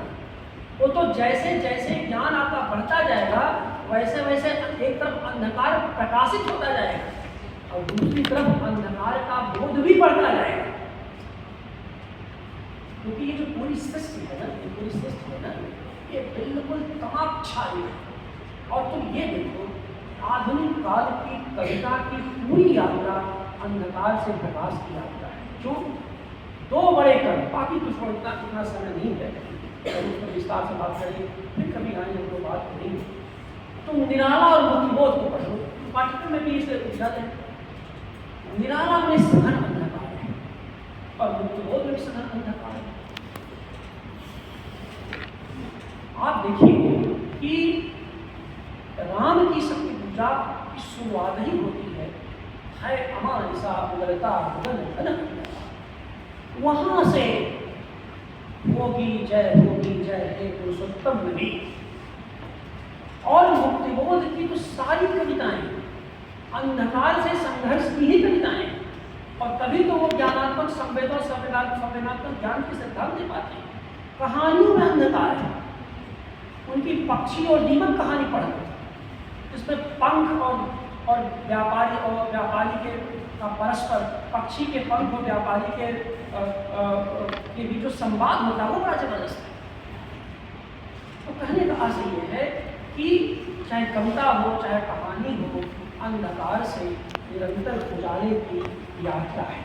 वो तो जैसे जैसे ज्ञान आपका बढ़ता जाएगा वैसे वैसे एक तरफ अंधकार प्रकाशित होता जाएगा और दूसरी तरफ अंधकार का बोध भी बढ़ता जाएगा। क्योंकि ये जो पूरी सृष्टि है ना, ये बिल्कुल तमाम है। और तुम ये देखो, आधुनिक काल की कविता की पूरी यात्रा अंधकार से प्रकाश की यात्रा है। क्यों? दो बड़े कवि, बाकी कुछ इतना समय नहीं है, उस पर विस्तार से बात करेंगे, फिर कभी आएंगे तो बात करेंगे। तुम निराला और बुद्धिबोध को पढ़ो, पाठ्यक्रम में भी इसे उजाला है। निराला में सघन अंधकार है और बुद्धिबोध में भी सघन अंधकार है। आप देखिए कि राम की शक्ति पूजा की शुरुआत ही होती है अमानिसा उदरता वहां से होगी जय हे पुरुषोत्तम नबी। और मुक्तिबोध की तो सारी कविताएं अंधकार से संघर्ष की ही कविताएं, और तभी तो वो ज्ञानात्मक संवेदनात्मक ज्ञान के सिद्धांत दे पाते हैं। कहानियों में अंधकार है। उनकी पक्षी और दीमक कहानी पढ़ो, इसमें पंख और व्यापारी के परस्पर, पक्षी के पंख और व्यापारी के बीच जो संवाद होता है वो बड़ा जबरदस्त है। तो कहने का आशय ये है कि चाहे कविता हो चाहे कहानी हो, अंधकार से निरंतर उजाले की यात्रा है।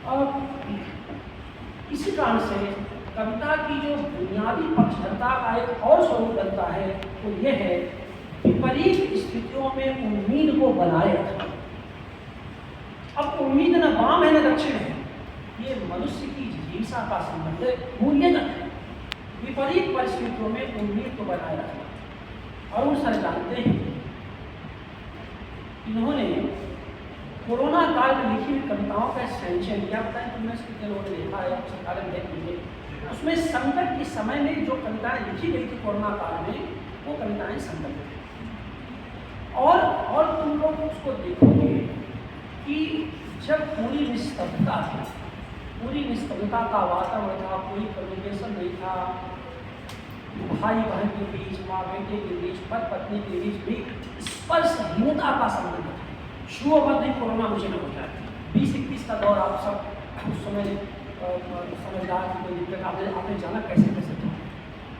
और इसी कारण से कविता की जो बुनियादी पक्षधरता का एक और स्वरूप बनता है वो ये है विपरीत स्थितियों में उम्मीद को बनाए रखना। अब उम्मीद न वाम है न दक्षिण है, ये मनुष्य की जिज्ञासा का संबंध मूल्यगत है। विपरीत परिस्थितियों में उम्मीद को बनाए रखना। और सर जानते हैं इन्होंने कोरोना काल में लिखी हुई कविताओं का संचयन किया। बताएं तुमने कितने लोगों ने देखा है, सरकार ने कीजिए। उसमें संकट के समय में जो कविताएं लिखी गई थी कोरोना काल में, वो कविताएं संकट में। और तुम लोग उसको देखोगे कि जब पूरी निस्तब्धता थी, पूरी निस्तब्धता का वातावरण था, कोई कम्युनिकेशन नहीं था, भाई बहन के बीच, माँ बेटे के बीच, पति पत्नी के बीच भी स्पर्शहीनता का संबंध था। शुरुआत कोरोना मुझे न होता है। 20-21 का दौर आप सब उस समय समझदार की कोई दिक्कत आपने जाना कैसे था।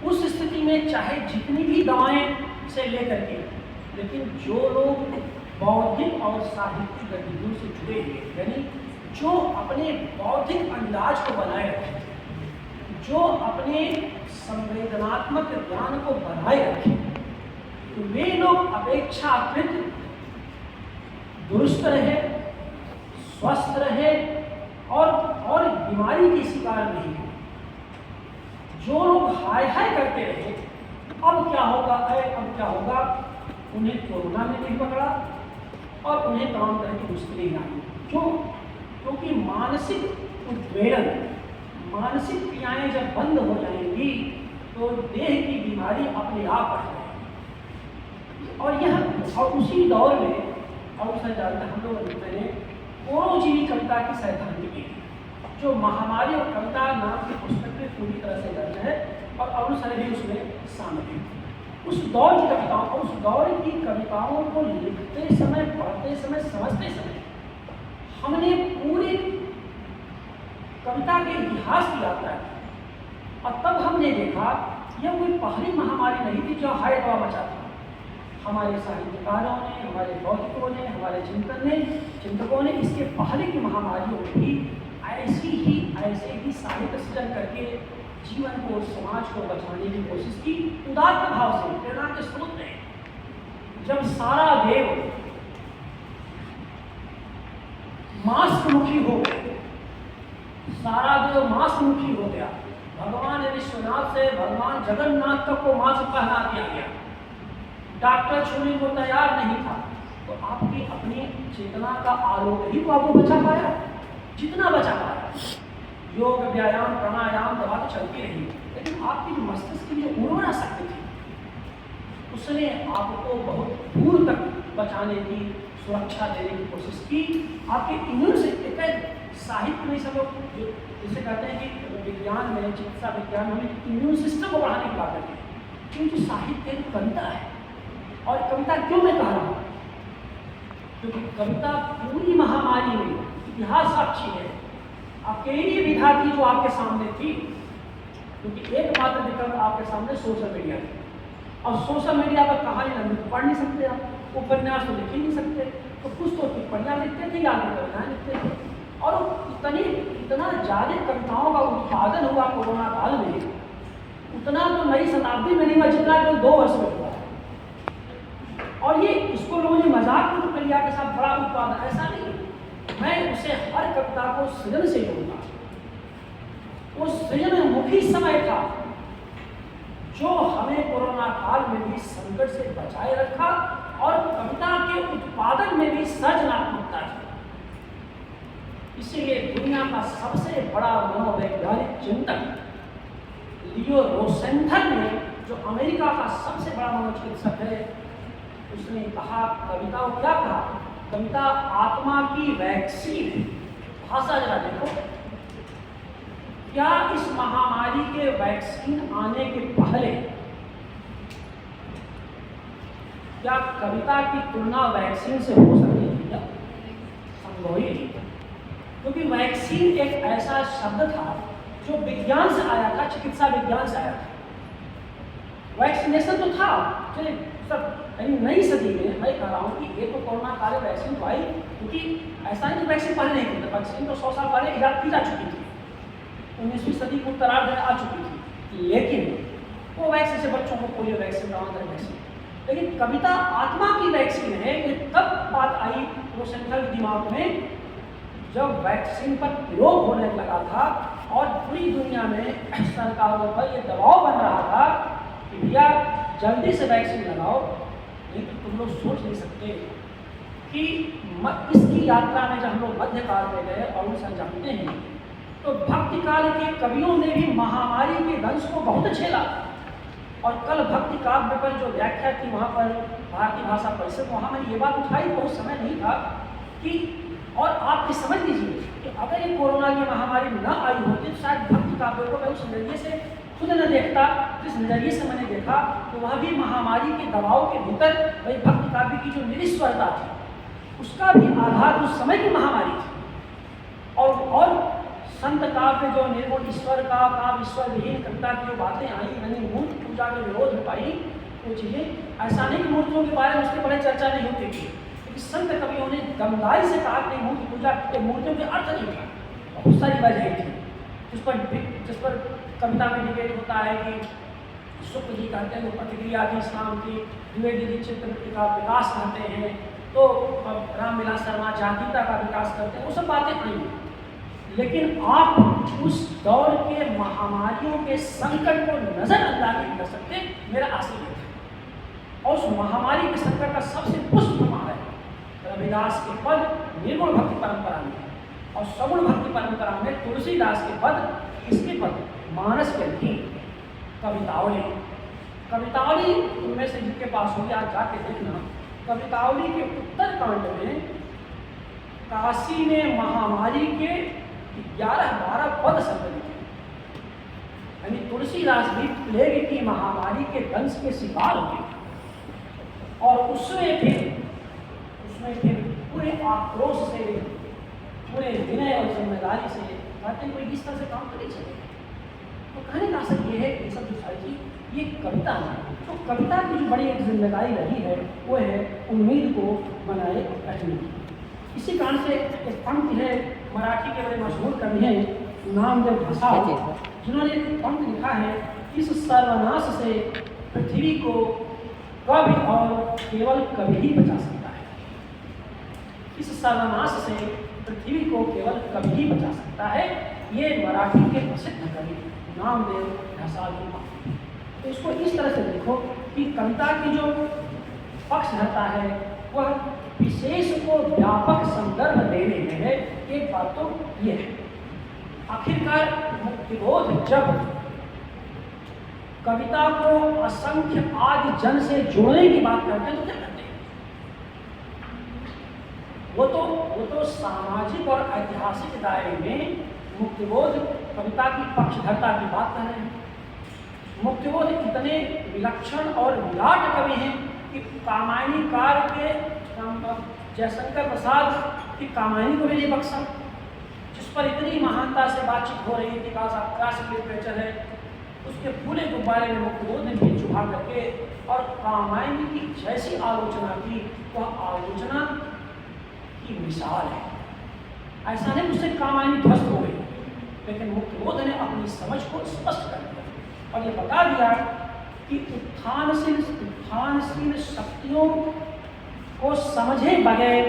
उस स्थिति में चाहे जितनी भी दवाएं से लेकर के, लेकिन जो लोग बौद्धिक और साहित्यिक गतिविधियों से जुड़े हुए, यानी जो अपने बौद्धिक अंदाज को बनाए रखें, जो अपने संवेदनात्मक ज्ञान को बनाए रखें, तो वे लोग अपेक्षाकृत दुरुस्त रहे, स्वस्थ रहे और बीमारी के शिकार नहीं हो। जो लोग हाय करते रहे अब क्या होगा, उन्हें कोरोना ने नहीं पकड़ा और उन्हें तमाम तरह की मुश्किलें आई। क्यों? क्योंकि मानसिक उद्वेलन, मानसिक क्रियाएं जब बंद हो जाएंगी तो देह की बीमारी अपने आप बढ़ जाएगी। और उसी दौर में और जानते हम लोग मैंने कोरोजीवी कविता की सैद्धांतिक की, जो महामारी और कविता नाम की पुस्तक में पूरी तरह से दर्ज है और अवसर भी उसमें शामिल है। उस दौर की कविताओं और उस दौर की कविताओं को लिखते समय, पढ़ते समय, समझते समय हमने पूरी कविता के इतिहास की यात्रा की और तब हमने देखा यह कोई पहली महामारी नहीं थी जो हाय हवा मचाती। हमारे साहित्यकारों ने, हमारे बौद्धिकों ने, हमारे चिंतकों ने इसके पहले की महामारियों में भी ऐसे ही साहित्य सृजन करके जीवन को, समाज को बचाने की कोशिश की, उदात्त भाव से, प्रेरणा के स्रोत ने। जब सारा देव मास्क मुखी हो गए, सारा देव मास्क मुखी हो गया, भगवान विश्वनाथ से भगवान जगन्नाथ तक को मास्क पहना दिया गया, डॉक्टर छूने को तैयार नहीं था, तो आपकी अपनी चेतना का आलोक ही तो आपको बचा पाया, जितना बचा पाया। योग, व्यायाम, प्राणायाम, दवा तो चलती रही, लेकिन आपकी मस्तिष्क की जो उर्वरा शक्ति थी उसने आपको बहुत दूर तक बचाने की, सुरक्षा देने की कोशिश की। आपके इम्यून से साहित्य में सब लोग जिसे कहते हैं कि विज्ञान में, चिकित्सा विज्ञान में इम्यून सिस्टम को बढ़ाने की बात करते हैं, क्योंकि साहित्य एक कविता है। और कविता क्यों मैं कह रहा हूँ? क्योंकि कविता पूरी महामारी में इतिहास साक्षी है, अकेली विधा थी जो आपके सामने थी, क्योंकि एकमात्र विकल्प आपके सामने सोशल मीडिया थी। और सोशल मीडिया पर कहानी लंबी तो पढ़ नहीं सकते, आप उपन्यास तो लिख ही नहीं सकते, तो कुछ तो टिप्पणियाँ लिखते थे या कविताएँ लिखते थे। और इतना ज़्यादा कविताओं का उत्पादन हुआ कोरोना काल में, उतना तो नई शताब्दी में नहीं हुआ जितना केवल 2 वर्ष में हुआ। और ये इसको लोगों ने मजाक में तो लिया के साथ बड़ा उत्पादन, ऐसा नहीं। मैं उसे हर कविता को सृजन से जोड़ूंगा। वो सृजन मुखी समय था जो हमें कोरोना काल में भी संकट से बचाए रखा, और कविता के उत्पादन में भी सृजनात्मकता थी। इसीलिए दुनिया का सबसे बड़ा मनोवैज्ञानिक चिंतक लियो रोसेंथल ने, जो अमेरिका का सबसे बड़ा मनोचिकित्सक है, उसने कहा कविता को क्या कहा? कविता आत्मा की वैक्सीन है। भाषा जरा देखो, क्या इस महामारी के वैक्सीन आने के पहले क्या कविता की तुलना वैक्सीन से हो सकती थी? क्या संभव ही नहीं, क्योंकि वैक्सीन एक ऐसा शब्द था जो विज्ञान से आया था, चिकित्सा विज्ञान से आया था। वैक्सीनेशन तो था, चलिए सब नई सदी में मैं कह रहा हूँ कि ये तो कोरोना काल में वैक्सीन तो आई, क्योंकि ऐसा नहीं कि वैक्सीन पहले नहीं थी, वैक्सीन तो 100 साल पहले इजाद की जा चुकी थी, 19वीं सदी को उत्तरार्ध में आ चुकी थी। लेकिन वो वैक्सीन से बच्चों को पोलियो वैक्सीन, रवांडा वैक्सीन, लेकिन कविता आत्मा की वैक्सीन है। ये तब बात आई रोसेंथल के दिमाग में जब वैक्सीन पर प्रयोग होने लगा था और पूरी दुनिया में सरकारों पर ये दबाव बन रहा था कि भैया जल्दी से वैक्सीन लगाओ, नहीं तो तुम लोग सोच नहीं सकते कि इसकी यात्रा में जब हम लोग मध्यकाल में गए और उनसे जानते हैं, तो भक्ति काल के कवियों ने भी महामारी के दंश को बहुत झेला। और कल भक्ति काव्य पर जो व्याख्या थी वहाँ पर भारतीय भाषा परिषद, वहाँ मैंने ये बात उठाई, बहुत समय नहीं था कि, और आप ये समझ लीजिए कि अगर ये कोरोना की महामारी न आई होती तो शायद भक्ति काव्य को मैं उस नजरिए से खुद न देखता जिस नजरिए से मैंने देखा, तो वह भी महामारी के दबाव के भीतर वही भक्ति काव्य की जो निरीश्वरता थी उसका भी आधार उस समय की महामारी थी। और संत काव्य जो निर्गुण ईश्वर का काव्य, ईश्वर विहीन कविता की जो बातें आई, यानी मूर्ति पूजा के विरोध में पाई, वो चीज़ें ऐसा नहीं कि मूर्तियों के बारे में उसके बड़े चर्चा नहीं होती थी, लेकिन संत कवियों ने गंगाई से कहा कि मूर्ति पूजा के मूर्तियों के अर्थ नहीं था। बहुत सारी वजह थी जिस पर कविता में डिबेट होता है कि शुक्ल जी कहते हैं वो प्रतिक्रिया थी इस्लाम की, द्विवेदी जी चित्र का विकास करते हैं, तो रामविलास शर्मा जातीयता का विकास करते हैं, वो सब बातें आई। लेकिन आप उस दौर के महामारियों के संकट को नजरअंदाज नहीं कर सकते, मेरा आशय है। और उस महामारी के संकट का सबसे पुष्ट प्रमाण है रविदास के पद निर्गुण भक्ति परंपरा में, और सगुण भक्ति परंपरा में तुलसीदास के पद, इसके पद मानस के नहीं, कवितावली उनमें से जिनके पास होगी आज जाके देखना, कवितावली के उत्तरकांड में काशी में महामारी के 11-12 पद संकलित हैं। यानी तुलसीदास भी प्लेग की महामारी के दंश के शिकार हुए, और उसमें फिर पूरे आक्रोश से, पूरे विनय और जिम्मेदारी से कहते कोई इस तरह से काम तो नहीं चलेगा। तो कहने का असर ये है कि सब जो सारी चीज ये कविता है। तो कविता की जो बड़ी एक जिम्मेदारी रही है वो है उम्मीद को बनाए रखने की। इसी कारण से एक पंक्ति है मराठी के बड़े मशहूर कवि हैं नामदेव ढसाळ, जिन्होंने एक पंक्ति लिखा है, इस सर्वनाश से पृथ्वी को कवि और केवल कवि ही बचा सकता है। इस सर्वनाश से पृथ्वी को केवल कवि ही बचा सकता है। ये मराठी के प्रसिद्ध कवि नामदेव ढसाळ की बात। तो इसको इस तरह से देखो कि कविता की जो पक्षधरता है वह विशेष को व्यापक संदर्भ देने में है। एक बात तो ये है, आखिरकार मुक्तिबोध जब कविता को असंख्य आदि जन से जोड़ने की बात करते हैं तो क्या करते हैं? वो तो सामाजिक और ऐतिहासिक दायरे में मुक्तिबोध कविता की पक्षधरता की बात कर रहे हैं। मुक्तिबोध इतने विलक्षण और विराट कवि हैं कि कामायनी कार के जयशंकर प्रसाद की कामायनी को भी नहीं बख्शा, जिस पर इतनी महानता से बातचीत हो रही थी, क्लासिक लिटरेचर है, उसके पूरे गुब्बारे में मुक्तिबोध ने भी चुभा करके और कामायनी की जैसी आलोचना की वह आलोचना की मिसाल है। ऐसा नहीं उससे कामायनी ध्वस्त हो गई, लेकिन मुक्तिबोध ने अपनी समझ को स्पष्ट कर दिया और ये बता दिया कि उत्थानशील शक्तियों को समझे बगैर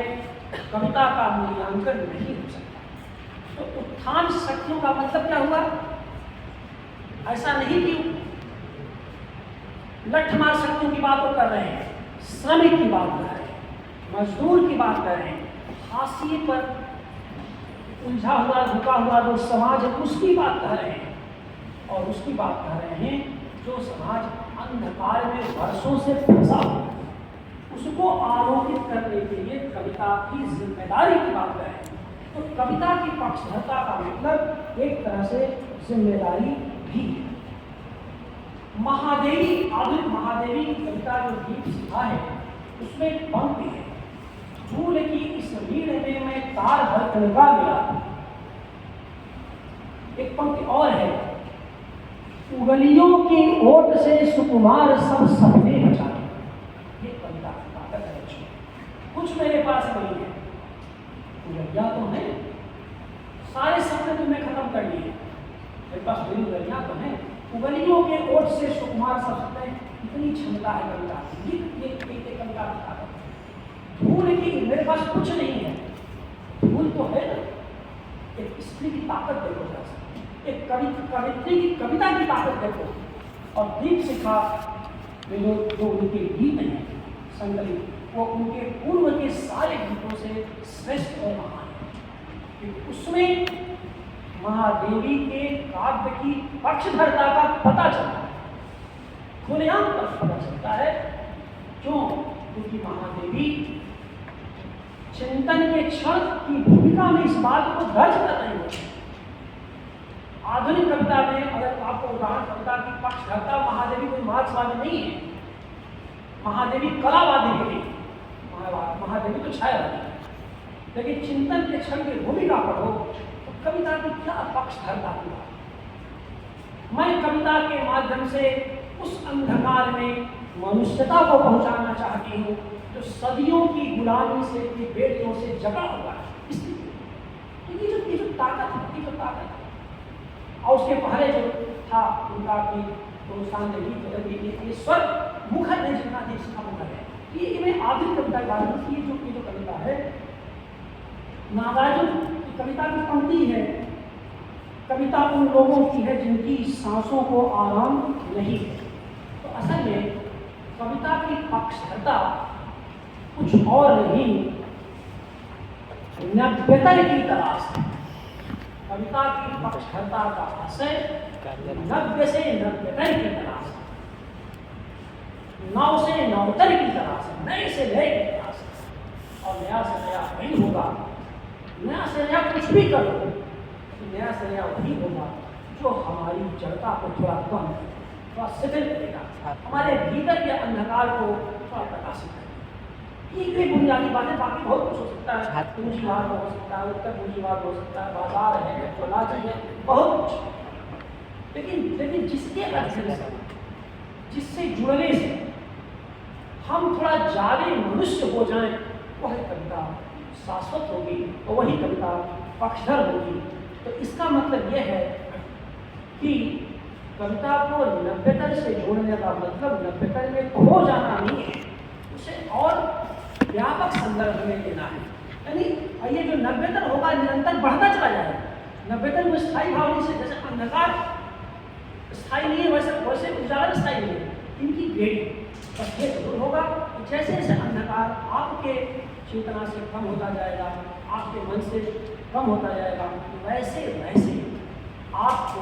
कविता का मूल्यांकन नहीं हो सकता। तो उत्थान शक्तियों का मतलब क्या हुआ? ऐसा नहीं कि लठमार शक्तियों की बात वो कर रहे हैं, श्रमिक की बात कर रहे हैं, मजदूर की बात कर रहे हैं, हाशिए पर उलझा हुआ झुका हुआ जो समाज है उसकी बात कर रहे हैं, और उसकी बात कर रहे हैं जो समाज अंधकार में वर्षों से फंसा हुआ है, उसको आलोकित करने के लिए कविता की जिम्मेदारी की बात कर रहे हैं। तो कविता की पक्षधरता का मतलब एक तरह से जिम्मेदारी भी है। महादेवी, आधुनिक महादेवी की कविता जो दीप शिखा है उसमें एक पंक्ति है, फूल की इस रीढ़ में मैं तार भर कनवा मिला। एक पंक्ति और है, उंगलियों की ओट से सुकुमार सब सपने बचा। ये कविता की ताकत है। कुछ मेरे पास नहीं है, उंगलियां तो है, सारे सपने तुमने खत्म कर लिए, मेरे पास मेरी उंगलियां तो है, उंगलियों के ओट से सुकुमार सब सपने। इतनी क्षमता है कविता की, ये कविता की ताकत। धूल की मेरे पास कुछ नहीं है, धूल तो है ना। एक स्त्री की ताकत देखो, एक कवित्री की कविता की ताकत देखो। और दीप शिखा में जो उनके गीत हैं संकलित, वो उनके पूर्व के सारे गीतों से श्रेष्ठ और महान है। उसमें महादेवी के काव्य की पक्षधरता का पता चलता है, खुलेआम पता चलता है। क्यों? क्योंकि महादेवी चिंतन के क्षण की भूमिका में इस बात को दर्ज कर रही होती है। आधुनिक कविता में अगर आपको उदाहरण, कविता की पक्षधरता महादेवी कोई मार्क्सवादी नहीं है, महादेवी कलावादी भी नहीं, महादेवी तो छायावादी है। लेकिन चिंतन के क्षण की भूमिका पढ़ो तो कविता की क्या पक्षधरता की बात। मैं कविता के माध्यम से उस अंधकार में मनुष्यता को पहुंचाना चाहती हूँ जो सदियों की गुलामी से, की बेटियों से जगा हुआ है। इसलिए तो ये जो ताकत है, ये जो ताकत है। और उसके पहले जो था उनका कि तो शांति स्वर मुखर नहीं, जितना जिसका मुखर है। ये मैं आधुनिक कविता की बात करूँ, ये जो कविता है नागार्जुन की कविता की पंक्ति है, कविता उन लोगों की है जिनकी सांसों को आराम नहीं है। तो असल में कविता की पक्षधरता कुछ और नहीं, नव्यता की तलाश है। कविता की पक्षधरता का आशय नव्य से नव्यतर की तलाश है, नव से नवतर की तलाश है, नए से नए की तलाश है। और नया से नया नहीं होगा, नया से नया कुछ भी करो, नया से नया वही होगा जो हमारी जड़ता को थोड़ा कम, थोड़ा शिथिल करेगा, हमारे भीतर के अंधकार को थोड़ा प्रकाशित करेगा। ये बुनियादी बातें, बाकी बहुत कुछ हो सकता है, पूंजीवाद हो सकता है, उत्तर पूंजीवाद हो सकता है, बाजार है, टेक्नोलॉजी है, बहुत कुछ। लेकिन जिसके अध्ययन से, जिससे जुड़ने से हम थोड़ा ज़्यादा मनुष्य हो जाएं, वह कविता शाश्वत होगी और वही कविता पक्षधर होगी। तो इसका मतलब यह है कि कविता को नव्यतर से जोड़ने का मतलब नव्यतर में खो जाना नहीं है, उसे और व्यापक संदर्भ में लेना है। यानी ये जो नव्यतर होगा निरंतर बढ़ता चला जाएगा। नव्यतर में स्थायी भाव नहीं से, जैसे अंधकार स्थायी नहीं है वैसे उजाला स्थायी नहीं है, इनकी ग्रेडिंग बस ये जरूर होगा कि जैसे जैसे अंधकार आपके चेतना से कम होता जाएगा, आपके मन से कम होता जाएगा, वैसे वैसे आपको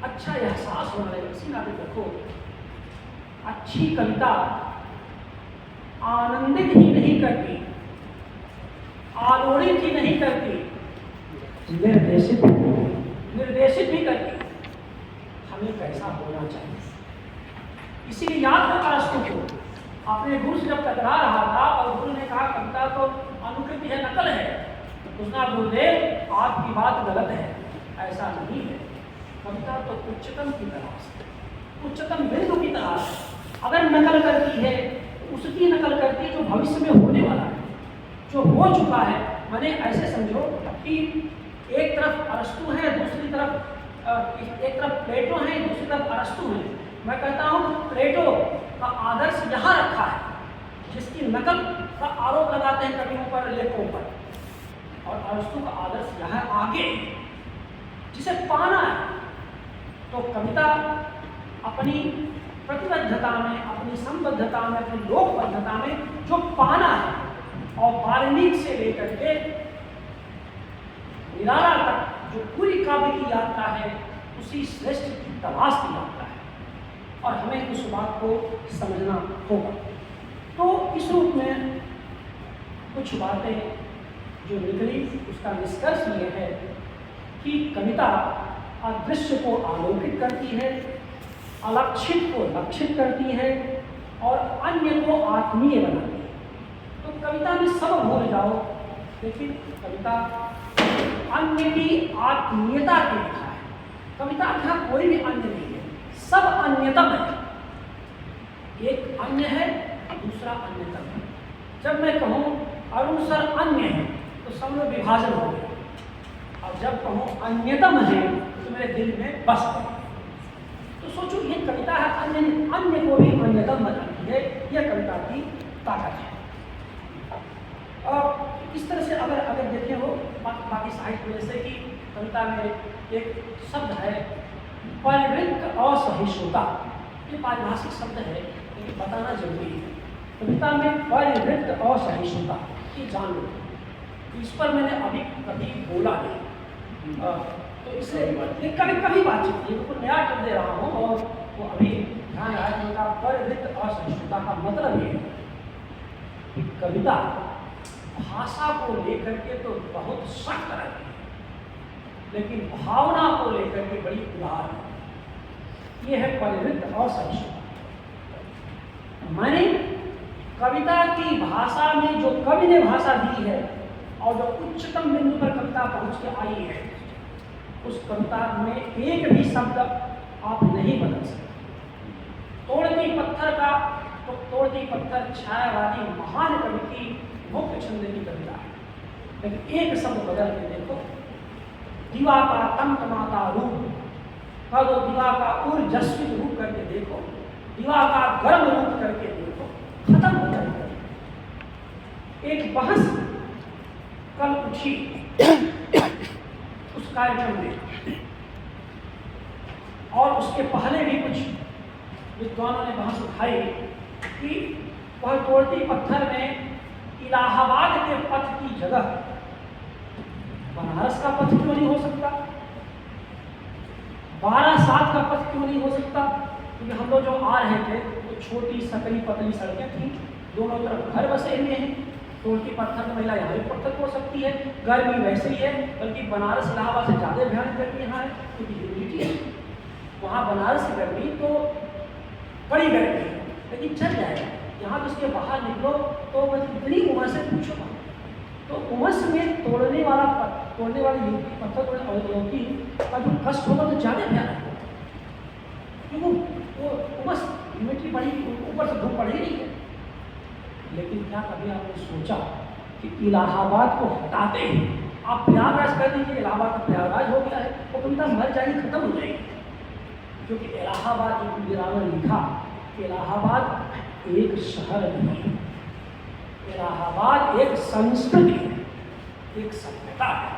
अच्छा एहसास होने लगेगा। इसी नाते देखो, अच्छी कविता आनंदित ही नहीं करती, आलोड़ित ही नहीं करती, निर्देशित भी करती। हमें कैसा होना चाहिए, इसीलिए याद रखा अरस्तु को अपने गुरु से जब टकरा रहा था और गुरु ने कहा कविता तो अनुकृति है, नकल है, उसने गुरुदेव आपकी बात गलत है, ऐसा नहीं है। कविता तो उच्चतम की तलाश है, उच्चतम बिंदु की तलाश है। अगर नकल करती है तो उसकी नकल करती है जो भविष्य में होने वाला है, जो हो चुका है। मैंने ऐसे समझो कि एक तरफ अरस्तु है, दूसरी तरफ एक तरफ प्लेटो है, दूसरी तरफ अरस्तु है। मैं कहता हूँ प्लेटो का आदर्श यहाँ रखा है, जिसकी नकल का आरोप लगाते हैं कवियों पर, लेखकों पर, और अरस्तु का आदर्श यहाँ आगे, जिसे पाना है। तो कविता अपनी प्रतिबद्धता में, अपनी संबद्धता में, अपनी लोकबद्धता में जो पाना है, और वाल्मीकि से लेकर के निराला तक जो पूरी काव्य की यात्रा है, उसी श्रेष्ठ की तलाश की यात्रा है, और हमें उस बात को समझना होगा। तो इस रूप में कुछ बातें जो निकली, उसका निष्कर्ष ये है कि कविता अदृश्य को आलोकित करती है, अलक्षित को लक्षित करती है, और अन्य को आत्मीय बनाती है। तो कविता में सब भूल जाओ, लेकिन कविता अन्य की आत्मीयता की लिखा है। कविता का कोई भी अन्य नहीं है, सब अन्यतम है। एक अन्य है, दूसरा अन्यतम है। जब मैं कहूँ अरुण सर अन्य है तो समझो विभाजन हो गया, और जब कहूँ अन्यतम है तो मेरे दिल में बस गया। तो सोचो, ये कविता है अन्य को भी अन्यतम बनाती है, यह कविता की ताकत है। और इस तरह से अगर देखें हो बाकी साहित्य में, जैसे कि कविता में एक शब्द है परिवृत्त असहिष्णुता। ये पारिभाषिक शब्द है, लेकिन बताना जरूरी है। कविता में परिवृत्त असहिष्णुता, ये जान लो, इस पर मैंने अभी कभी बोला नहीं, तो इसलिए कभी बातचीत की, तो नया शब्द दे रहा हूँ, और वो अभी ध्यान रखने का। परिवृत्त असहिष्णुता का मतलब ये है कि कविता भाषा को लेकर के तो बहुत सख्त रहती है, लेकिन भावना को लेकर के बड़ी उदार है। ये है परिवृत्त असहिष्णुता। मैंने कविता की भाषा में जो कवि ने भाषा दी है, और जो उच्चतम बिंदु पर कविता पहुंच के आई है, उस कविता में एक भी शब्द आप नहीं बदल सकते। तोड़ती पत्थर का तो तोड़ती पत्थर छायावादी महान कवि की मुक्त छंद की कविता है, लेकिन एक शब्द बदल के देखो, दिवा का तमतमाता रूप कर दो, दिवा का ऊर्जस्वित रूप करके देखो, दिवा का गर्म रूप करके देखो, खत्म हो जाएगा। एक बहस कल उठी उस कार्यक्रम में, और उसके पहले भी कुछ विद्वानों ने बहस उठाई कि वह तोड़ती पत्थर में इलाहाबाद के पथ की जगह बनारस का पथ क्यों नहीं हो सकता, 12/7 का पथ क्यों नहीं हो सकता। क्योंकि हम लोग जो आ रहे थे तो छोटी सकरी पतली सड़कें थी, दोनों तरफ घर बसे हुए हैं, तोड़ती पत्थर में महिला यहाँ भी पत्थर तोड़ सकती है। गर्मी वैसे ही है, बल्कि बनारस इलाहाबाद से ज़्यादा भयानक गर्मी यहाँ है, क्योंकि ह्यूमिडिटी है वहाँ। बनारस की गर्मी तो बड़ी गर्मी है, लेकिन चल जाएगा। यहाँ तो उसके बाहर निकलो तो मतलब इतनी उमस से पूछो ना, तो उमस में तोड़ने वाली पत्थर तोड़ने युवती का जो कष्ट होगा तो ज़्यादा भयानक होगा। इतनी बड़ी ऊपर से धूप पड़ ही नहीं है। लेकिन क्या कभी आपने सोचा कि इलाहाबाद को हटाते ही आप प्रयागराज कर दीजिए, इलाहाबाद का प्रयागराज हो गया है, वो कविता मर जाएगी, खत्म हो जाएगी। क्योंकि इलाहाबाद जो मीरान ने लिखा, इलाहाबाद एक शहर नहीं, इलाहाबाद एक संस्कृति है, एक सभ्यता है।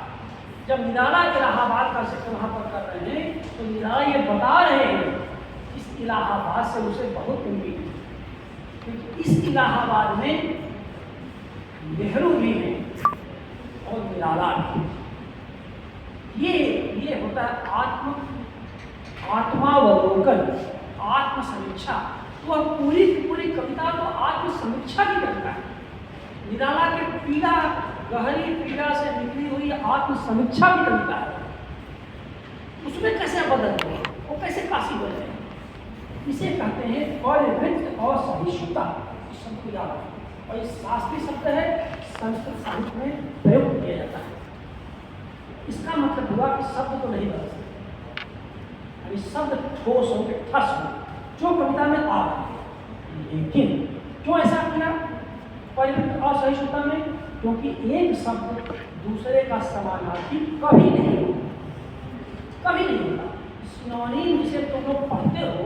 जब निराला इलाहाबाद का जिक्र वहाँ पर कर रहे हैं तो निराला ये बता रहे हैं इस इलाहाबाद से उसे बहुत उम्मीद है, क्योंकि इस इलाहाबाद में नेहरू भी हैं और निराला भी। ये होता है आत्मावलोकन, आत्मसमीक्षा। तो अब पूरी पूरी कविता तो आत्मसमीक्षा की कविता है। निराला के पीड़ा, गहरी पीड़ा से निकली हुई आत्मसमीक्षा की कविता है। उसमें कैसे बदल गए, वो कैसे काशी बदले, इसे कहते हैं परिवृत्त और सहिष्णुता। इस शब्द को याद रखें, और ये शास्त्रीय शब्द है, संस्कृत साहित्य में प्रयोग किया जाता है। इसका मतलब हुआ कि शब्द तो नहीं बदल सकते, यानी शब्द ठोस हो के ठस हो, जो कविता में आ रहा है। लेकिन क्यों ऐसा किया परिवृत्त और सहिष्णुता में? क्योंकि एक शब्द दूसरे का समानार्थी कभी नहीं होता, कभी नहीं होता। सिनोनिम जिसे तुम लोग पढ़ते हो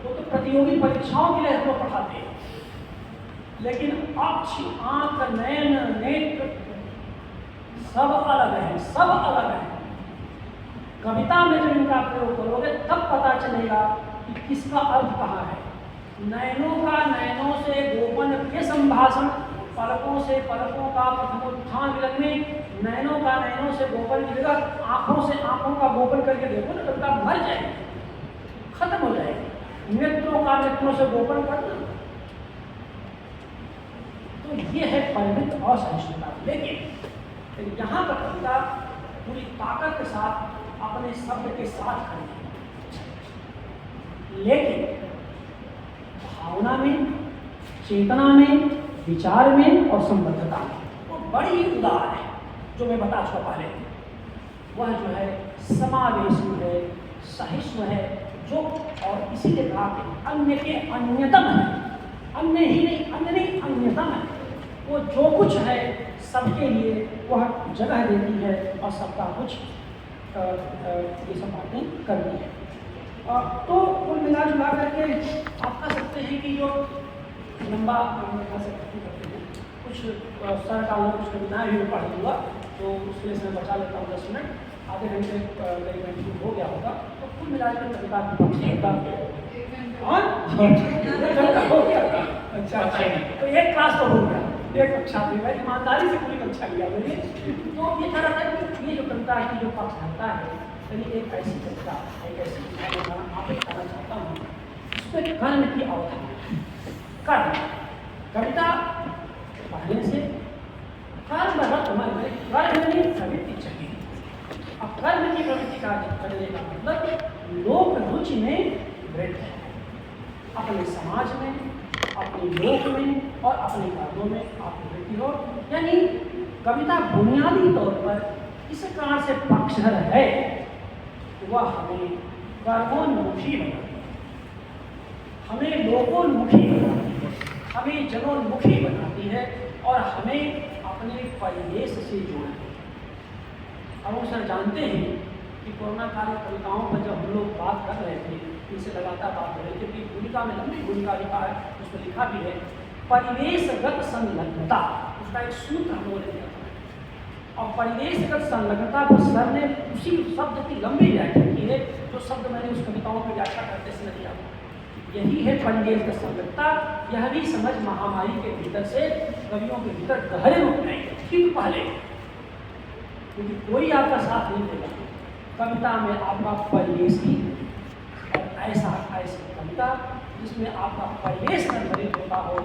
वो तो प्रतियोगी परीक्षाओं के लिए हम लोग पढ़ाते हैं, लेकिन अक्ष, आंख, नयन, नेत्र सब अलग है, सब अलग है। कविता में जब इनका प्रयोग करोगे तब पता चलेगा कि किसका अर्थ कहाँ है। नयनों का नयनों से गोपन के संभाषण, पलकों से पलकों का प्रथमोत्थान विलग में नयनों का नयनों से गोपन की जगह आंखों से आंखों का गोपन करके देखो ना, कविता मर जाएगी, खत्म हो जाएगी। नेत्रों का नेत्रों से गोपन करना, तो ये है परिवृत्त और सहिष्णुता। लेकिन यहाँ पर कविता पूरी ताकत के साथ अपने शब्द के साथ खड़ी है, लेकिन भावना में, चेतना में, विचार में और संबद्धता में वो बड़ी उदार है। जो मैं बता चुका पहले, वह जो है समावेशी है, सहिष्णु है, जो और इसीलिए कहा कि अन्य के अन्यतम है, अन्य ही नहीं, अन्य नहीं, अन्यतम है। वो जो कुछ है सबके लिए वह जगह देती है और सबका कुछ ये सब बातें करती है। तो कुल मिला जुला करके आप कह सकते हैं कि जो लंबा करते हैं, कुछ सर का कुछ कविताएँ भी पढ़ लूँगा, तो उसके लिए मैं बचा लेता हूँ 10 मिनट, आधे घंटे करीब हो गया होगा। तो कुल मिला कर कविता हो गया। अच्छा, तो एक क्लास तो हो गया, एक कक्षा थी, मैं ईमानदारी से पूरी कक्षा लिया मैंने। तो ये कह रहा था कि ये जो कविता की जो पक्ष रहता है, यानी एक ऐसी कविता, एक ऐसी आप एक कहना चाहता हूँ, उसमें कर्म की अवधारणा, कर्म कविता पढ़ने से कर्म कर्म नहीं प्रवृत्ति चाहिए। अब कर्म की प्रवृत्ति का करने का मतलब लोक रुचि में वृद्धि है, अपने समाज में, अपने लोक में और अपने कर्मों में आपकी वृद्धि हो। यानी कविता बुनियादी तौर पर इस कारण से पक्षधर है कि वह हमें कर्मोन्मुखी बनाती है, हमें लोकोन्मुखी बनाती है, हमें जनोन्मुखी बनाती है और हमें अपने परिवेश से जोड़ती है। अब हम सर जानते हैं कि कोरोना कालीन कविताओं पर जब हम लोग बात कर रहे थे, इनसे लगातार बात कर रहे थे कि भूमिका में लंबी भूमिका लिखा है, उसमें लिखा भी है परिवेशगत संलग्नता, उसका एक सूत्र हम लोगों ने दिया था। और परिवेशगत संलग्नता को सर ने उसी शब्द की लंबी व्याख्या की है जो शब्द मैंने उस कविताओं की व्याख्या करते समय दिया। यही है परिवेशगत संलग्नता। यह भी समझ महामारी के भीतर से कवियों के भीतर गहरे रूप में आई, ठीक पहले, क्योंकि कोई आपका साथ नहीं देगा कविता में आपका परिवेश ही। और ऐसी कविता जिसमें आपका परिवेश निर्धारित होता हो,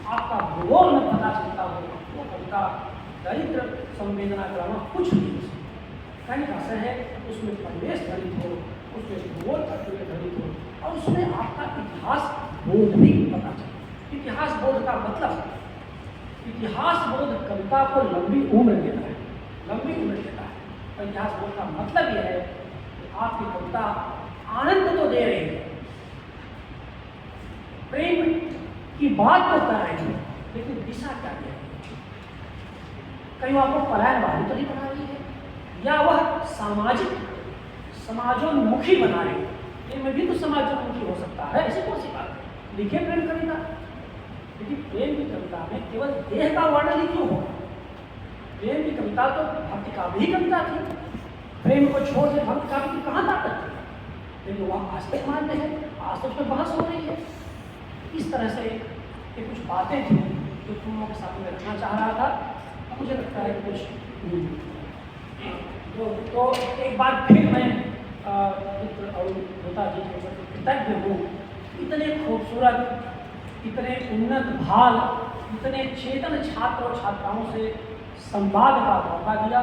आपका भूगोल में पता चलता हो, वो कविता दरिद्र संवेदना ग्राम कुछ नहीं हो सकती। कहने का असर है उसमें परिवेश धरित हो, उसमें भूगोल तत्व धरित हो और उसमें आपका इतिहास बोध भी पता चले। इतिहास बोध का मतलब, इतिहास बोध कविता को लंबी उम्र देता है, लंबी उम्र देता है। और इतिहास बोध का मतलब यह है कि आपकी कविता आनंद तो दे रही है, प्रेम कि बात तो कर रही है, लेकिन दिशा क्या है? कहीं वो आपको पलायनवादी तो नहीं बना रही है, या वह सामाजिक समाजोन्मुखी बना रही है? ये में भी तो समाजोन्मुखी हो सकता है, ऐसी कौन सी बात है? लिखे प्रेम कविता, लेकिन प्रेम की कविता में केवल देह का वर्णन ही क्यों होगा? प्रेम की कविता तो भक्ति का भी कविता थी, प्रेम को छोड़ के भक्ति का भी कहाँ ताकत थी? लेकिन वह आज तक मानते हैं, आज तक उस पर बहस हो रही है। इस तरह से ये कुछ बातें थी जो तुम लोगों के सामने रखना चाह रहा था। मुझे लगता है कि कुछ तो एक बार फिर मैं मित्र और होता जी के प्रति कृतज्ञ हूँ। इतने खूबसूरत, इतने उन्नत भाल, इतने चेतन छात्र और छात्राओं से संवाद का मौका दिया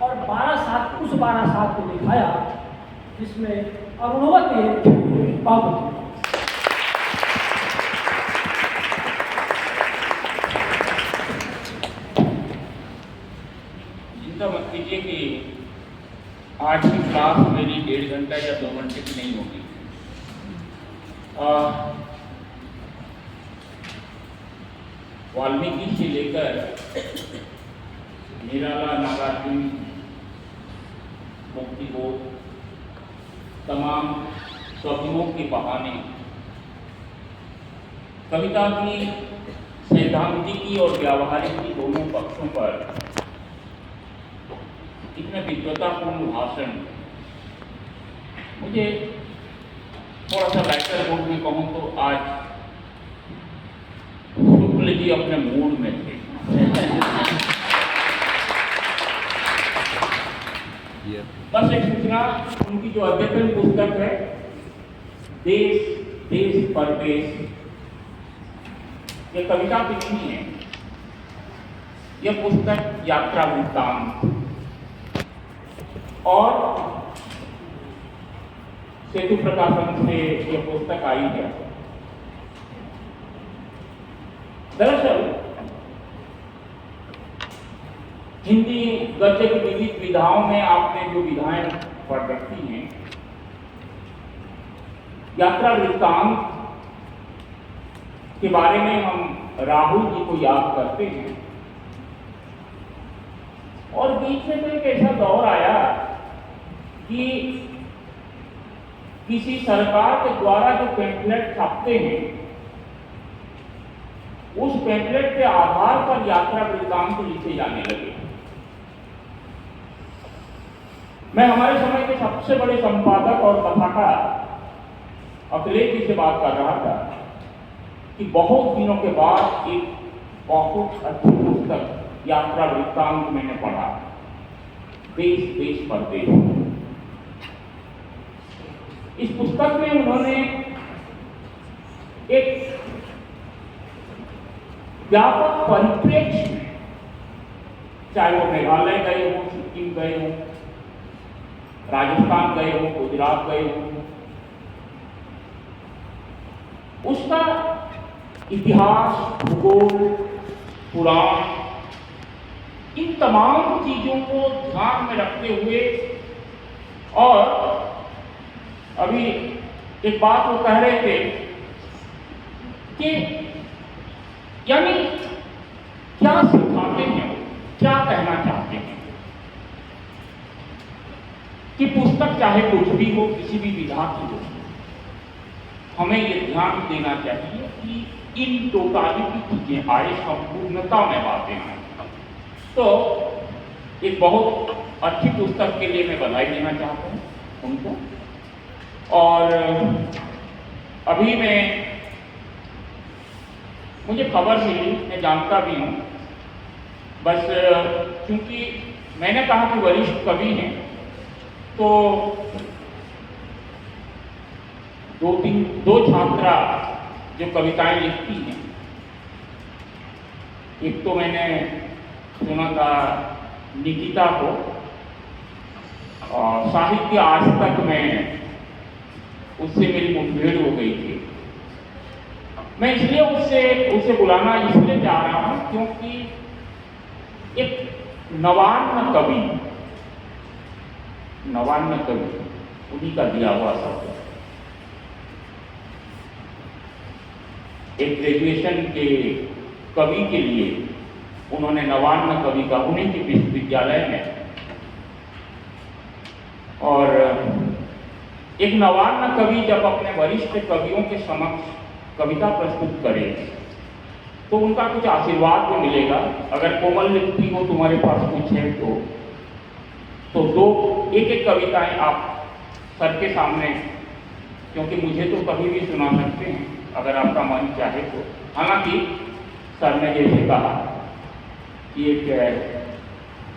और 12 साल उस 12 साल को दिखाया जिसमें अरुणवती बाबू चिंता मत कीजिए कि आज की क्लास मेरी 1.5 घंटा या 2 घंटे की नहीं होगी। वाल्मीकि से लेकर निराला, नागार्जुन, मुक्तिबोध, तमाम स्वप्नों के बहाने कविता की सैद्धांतिकी और व्यावहारिकी दोनों पक्षों पर इतने विद्वतापूर्ण भाषण, मुझे थोड़ा सा लाइटर मूड में कहूँ तो आज शुक्ल जी अपने मूड में थे। बस एक सूचना, उनकी जो अद्यतन पुस्तक है देश देश परदेश, ये कविता की नहीं है, यह पुस्तक यात्रा वृत्तांत और सेतु प्रकाशन से यह पुस्तक आई है। दरअसल हिंदी गद्य की विविध विधाओं में आपने जो विधाएं पढ़ रखी हैं, यात्रा वृत्तांत के बारे में हम राहुल जी को याद करते हैं। और बीच में तो एक ऐसा दौर आया कि किसी सरकार के द्वारा जो पैम्फलेट छापते हैं, उस पैम्फलेट के आधार पर यात्रा वृत्तांत लिखे जाने लगे। मैं हमारे समय के सबसे बड़े संपादक और कथाकार अखिलेश जी से बात कर रहा था कि बहुत दिनों के बाद एक बहुत अच्छी पुस्तक यात्रा वृत्तांत मैंने पढ़ा, देश देश परदेश। इस पुस्तक में उन्होंने एक व्यापक परिप्रेक्ष्य में, चाहे वो मेघालय गए हो, सिक्किम गए हो, राजस्थान गए हो, गुजरात गए हो, उसका इतिहास, भूगोल, पुराण, इन तमाम चीजों को ध्यान में रखते हुए, और अभी एक बात वो कह रहे थे कि यानी क्या सिखाते हैं, क्या कहना चाहते हैं कि पुस्तक चाहे कुछ भी हो, किसी भी विधा की हो, हमें ये ध्यान देना चाहिए कि इन टोटालिटी चीजें आए, संपूर्णता में बातें आए। तो एक बहुत अच्छी पुस्तक के लिए मैं बधाई देना चाहता हूँ उनको। और अभी मुझे खबर मिली, मैं जानता भी हूँ, बस क्योंकि मैंने कहा कि वरिष्ठ कवि हैं, तो दो छात्रा जो कविताएं लिखती हैं, एक तो मैंने सुना था निकिता को, और साहित्य आज तक में उससे मेरी मुठभेड़ हो गई थी। मैं इसलिए उसे बुलाना इसलिए जा रहा हूँ क्योंकि एक नवान्न कवि उन्हीं का दिया हुआ शब्द। एक ग्रेजुएशन के कवि के लिए उन्होंने नवान्न कवि का पुणे के विश्वविद्यालय में, और एक नवान्न कवि जब अपने वरिष्ठ कवियों के समक्ष कविता प्रस्तुत करे तो उनका कुछ आशीर्वाद भी मिलेगा। अगर कोमल लिखती हो तुम्हारे पास कुछ है तो दो एक एक कविताएं आप सर के सामने, क्योंकि मुझे तो कभी भी सुना सकते हैं अगर आपका मन चाहे तो। हालांकि सर ने जैसे कहा कि एक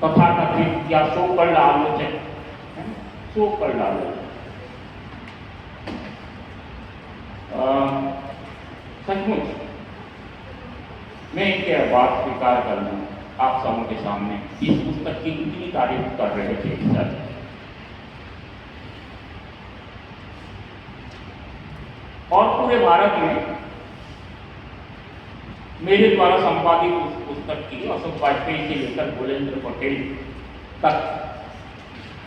तथाकथित या सोकल्ड आलोचक, सोकल्ड आलोचक सचमुच मैं एक बात स्वीकार कर लूँ आप सबों के सामने, इस पुस्तक की इतनी तारीफ कर रहे थे सर, और पूरे भारत में मेरे द्वारा संपादित उस पुस्तक की अशोक वाजपेयी से लेकर भूलेंद्र पटेल तक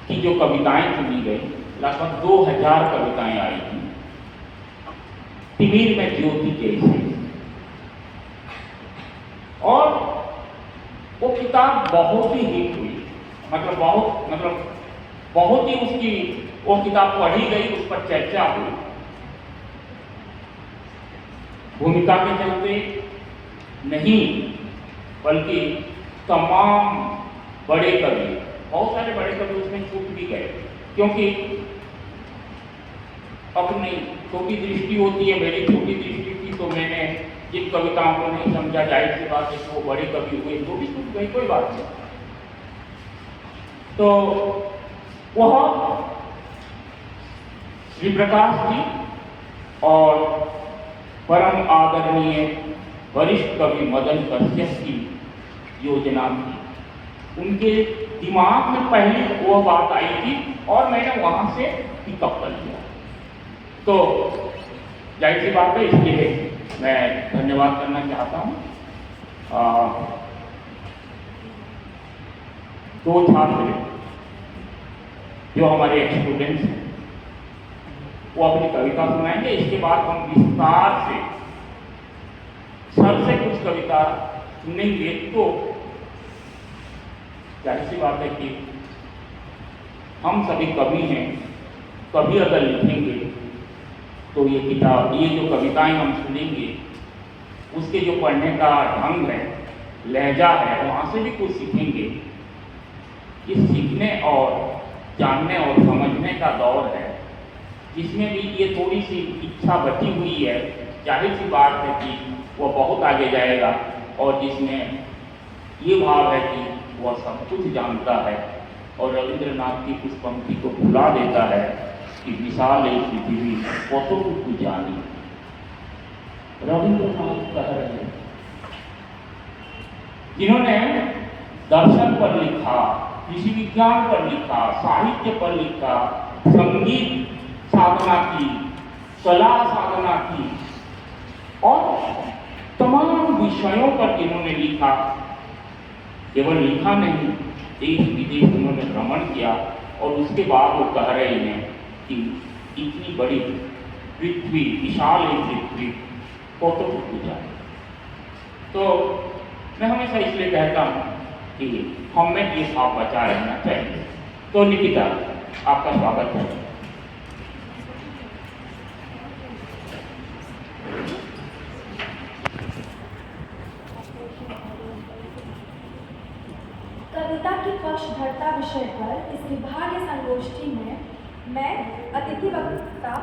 की जो कविताएं चुनी गई, लगभग 2000 कविताएं आई थी, तिमिर में ज्योति जैसे। और वो किताब बहुत ही हिट हुई, मतलब बहुत ही उसकी वो किताब पढ़ी गई, उस पर चर्चा हुई। भूमिका के चलते नहीं, बल्कि तमाम बड़े कवि, बहुत सारे बड़े कवि उसमें छूट भी गए, क्योंकि अपनी छोटी दृष्टि होती है, मेरी छोटी दृष्टि थी, तो मैंने जिन कविताओं को नहीं समझा, जाहिर सी बात है वो बड़े कवि हुए तो भी छूट गई, कोई बात नहीं। तो वह श्री प्रकाश जी और परम आदरणीय वरिष्ठ कवि मदन कश्यप की योजना थी। उनके दिमाग में पहले वो बात आई थी और मैंने वहां से पिकअप कर लिया। तो जाहिर सी बात है, इसलिए मैं धन्यवाद करना चाहता हूँ। दो छात्र जो हमारे स्टूडेंट्स हैं वो अपनी कविता सुनाएंगे, इसके बाद हम विस्तार से सर से कुछ कविता सुनेंगे। तो जाहिर सी बात है कि हम सभी कवि हैं, कभी अगर लिखेंगे तो ये किताब, ये जो कविताएं हम सुनेंगे, उसके जो पढ़ने का ढंग है, लहजा है, वहाँ से भी कुछ सीखेंगे। इस सीखने और जानने और समझने का दौर है, जिसमें भी ये थोड़ी सी इच्छा बची हुई है। जाहिर सी बात है कि वह बहुत आगे जाएगा, और जिसमें ये भाव है कि वह सब कुछ जानता है और रविंद्रनाथ की उस पंक्ति को भुला देता है कि विशाल एक पृथ्वी कतो कुछ जानी। रविंद्रनाथ कह रहे हैं, जिन्होंने दर्शन पर लिखा, कृषि विज्ञान पर लिखा, साहित्य पर लिखा, संगीत साधना की, कला साधना की, और तमाम विषयों पर जिन्होंने लिखा, केवल लिखा नहीं, देश विदेश उन्होंने भ्रमण किया, और उसके बाद वो कह रहे हैं कि इतनी बड़ी पृथ्वी, विशाल एक पृथ्वी को तो पूजा। तो मैं हमेशा इसलिए कहता हूँ कि हमें ये भाव बचा रहना चाहिए। तो निकिता, आपका स्वागत है। कविता की पक्षधरता विषय पर इस विभागीय संगोष्ठी में मैं अतिथि वक्ता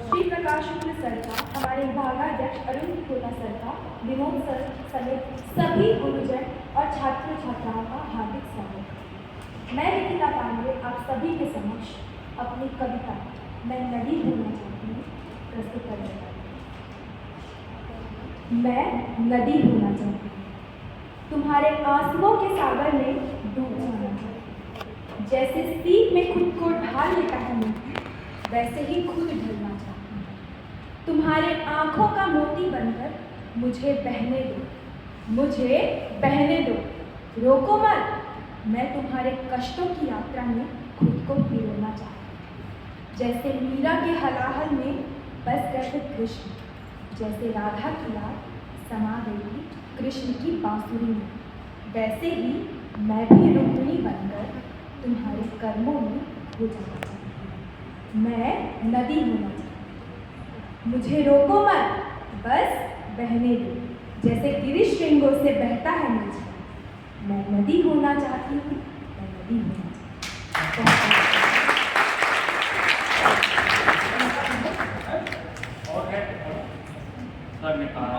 श्री प्रकाश शुक्ल सर का, हमारे विभागाध्यक्ष अरुण कोटा सर का, विनोद सर समेत सभी गुरुजन और छात्र छात्राओं का हार्दिक स्वागत। मैं निकिता पांडे आप सभी के समक्ष अपनी कविता मैं नदी बोलना चाहती हूँ प्रस्तुत करने वाली। मैं नदी होना चाहती हूँ, तुम्हारे आंसुओं के सागर में डूब जाना है। जैसे सीप में खुद को ढाल लेता है मोती, वैसे ही खुद ढलना चाहती हूँ। तुम्हारे आंखों का मोती बनकर मुझे बहने दो, मुझे बहने दो, रोको मत। मैं तुम्हारे कष्टों की यात्रा में खुद को पिरोना चाहती हूँ। जैसे मीरा के हलाहल में बस गए थे कृष्ण, जैसे राधा की याद समा गई कृष्ण की बांसुरी में, वैसे ही मैं भी रुक्मिणी बनकर तुम्हारे कर्मों में हो जाना चाहती हूँ। मैं नदी होना चाहती हूँ। मुझे रोको मत, बस बहने दो, जैसे गिरी श्रृंगों से बहता है नीचे। मैं नदी होना चाहती हूँ, मैं नदी होना चाहती हूँ। और है सर ने कहा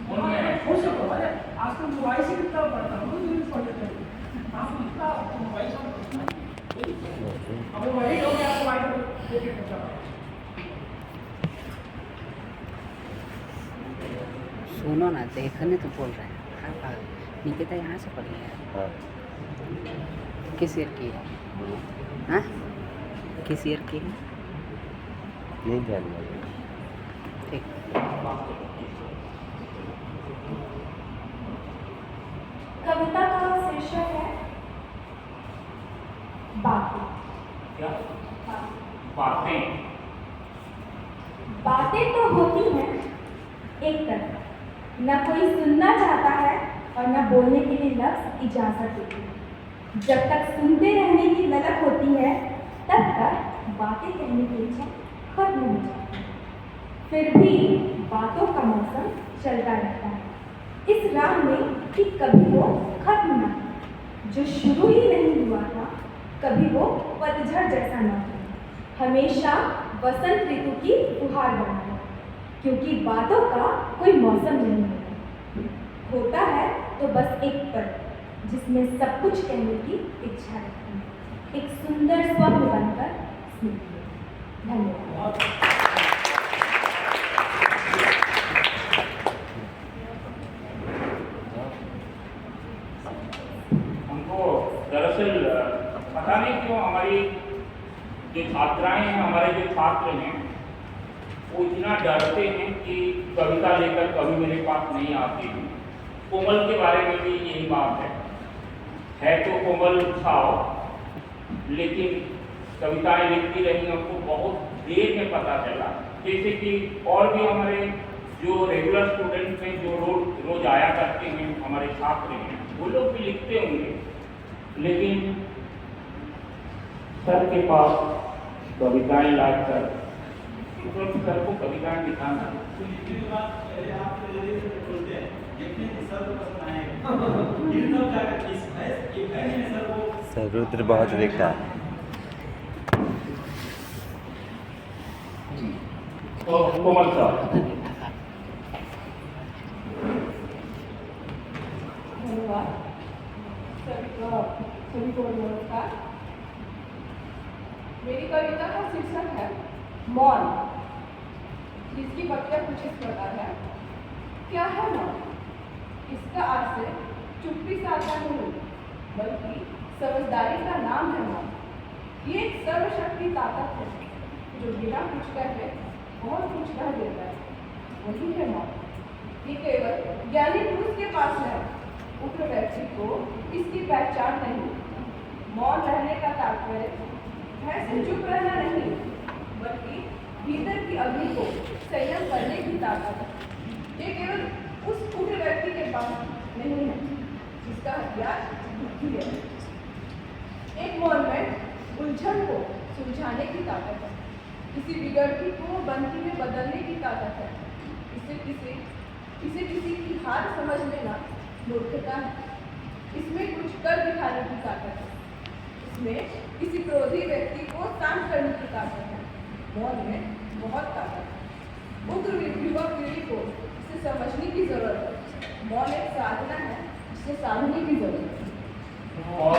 उनमें हो सकता है आजकल मोबाइल से कितना पढ़ता हूँ न्यूज़ पढ़ लेते हैं आप कितना मोबाइल से अब वही हो गया मोबाइल लेके पढ़ता सुनो ना, देखने तो बोल रहे हैं। हाँ, निकिता यहाँ से पढ़ी है। किस ईयर की है? हाँ, किस ईयर की है? नहीं ध्यान में। ठीक। कविता का शीर्षक है बातें। क्या हाँ। बातें? बातें तो होती हैं एक तरफ, न कोई सुनना चाहता है और न बोलने के लिए लफ्ज इजाजत देती है। जब तक सुनते रहने की ललक होती है तब तक बातें कहने की इच्छा खत्म हो जाती है। फिर भी बातों का मौसम चलता रहता है इस राह में कि कभी वो खत्म न हो। जो शुरू ही नहीं हुआ था कभी वो पतझड़ जैसा न हो, हमेशा वसंत ऋतु की फुहार बना है, क्योंकि बातों का कोई मौसम नहीं होता है तो बस एक पल जिसमें सब कुछ कहने की इच्छा रहती है, एक सुंदर स्वप्न बनकर स्मृति है। धन्यवाद। हमको दरअसल पता नहीं क्यों हमारी जो छात्राएं हैं, हमारे जो छात्र हैं, वो इतना डरते हैं कि कविता लेकर कभी मेरे पास नहीं आते हैं। कोमल के बारे में भी यही बात है तो कोमल उत्साह, लेकिन कविताएं लिखती रही, हमको बहुत देर में पता चला। जैसे कि और भी हमारे जो रेगुलर स्टूडेंट हैं, जो रोज आया करते हैं, हमारे छात्र हैं, वो लोग भी लिखते होंगे, लेकिन सर के पास कविताएं लाकर सर को कविताएं दिखाना सर रुद्र बहुत देखता है। तो कोमल सर। धन्यवाद। सभी को नमस्कार। मेरी कविता का शीर्षक है मौन, जिसकी व्याख्या कुछ इस प्रकार है। क्या है मौन? इसका अर्थ है चुप्पी साधा नहीं, बल्कि समझदारी का नाम है मौन। ये एक सर्वशक्ति ताकत है जो बिना कुछ कहे बहुत कुछ कह देता है, वही है मौन। ये केवल ज्ञानी पुरुष के पास है, उग्र व्यक्ति को इसकी पहचान नहीं। मौन रहने का तात्पर्य भय से चुप रहना नहीं, बल्कि भीतर की अग्नि को संयम करने की ताकत है। ये केवल उस उग्र व्यक्ति के पास नहीं है जिसका हथियार बुद्धि है। एक मौन में उलझन को सुलझाने की ताकत है, किसी बिगड़ती को बनती में बदलने की ताकत है, इसे किसी की हार समझ लेना मूर्खता है। इसमें कुछ कर दिखाने की ताकत है, इसमें किसी क्रोधी व्यक्ति को शांत करने की ताकत है। मौन में बहुत ताकत है। उग्र युवा पीढ़ी को इसे समझने की जरूरत है। मौन एक साधना है जिसे साधने की जरूरत है। और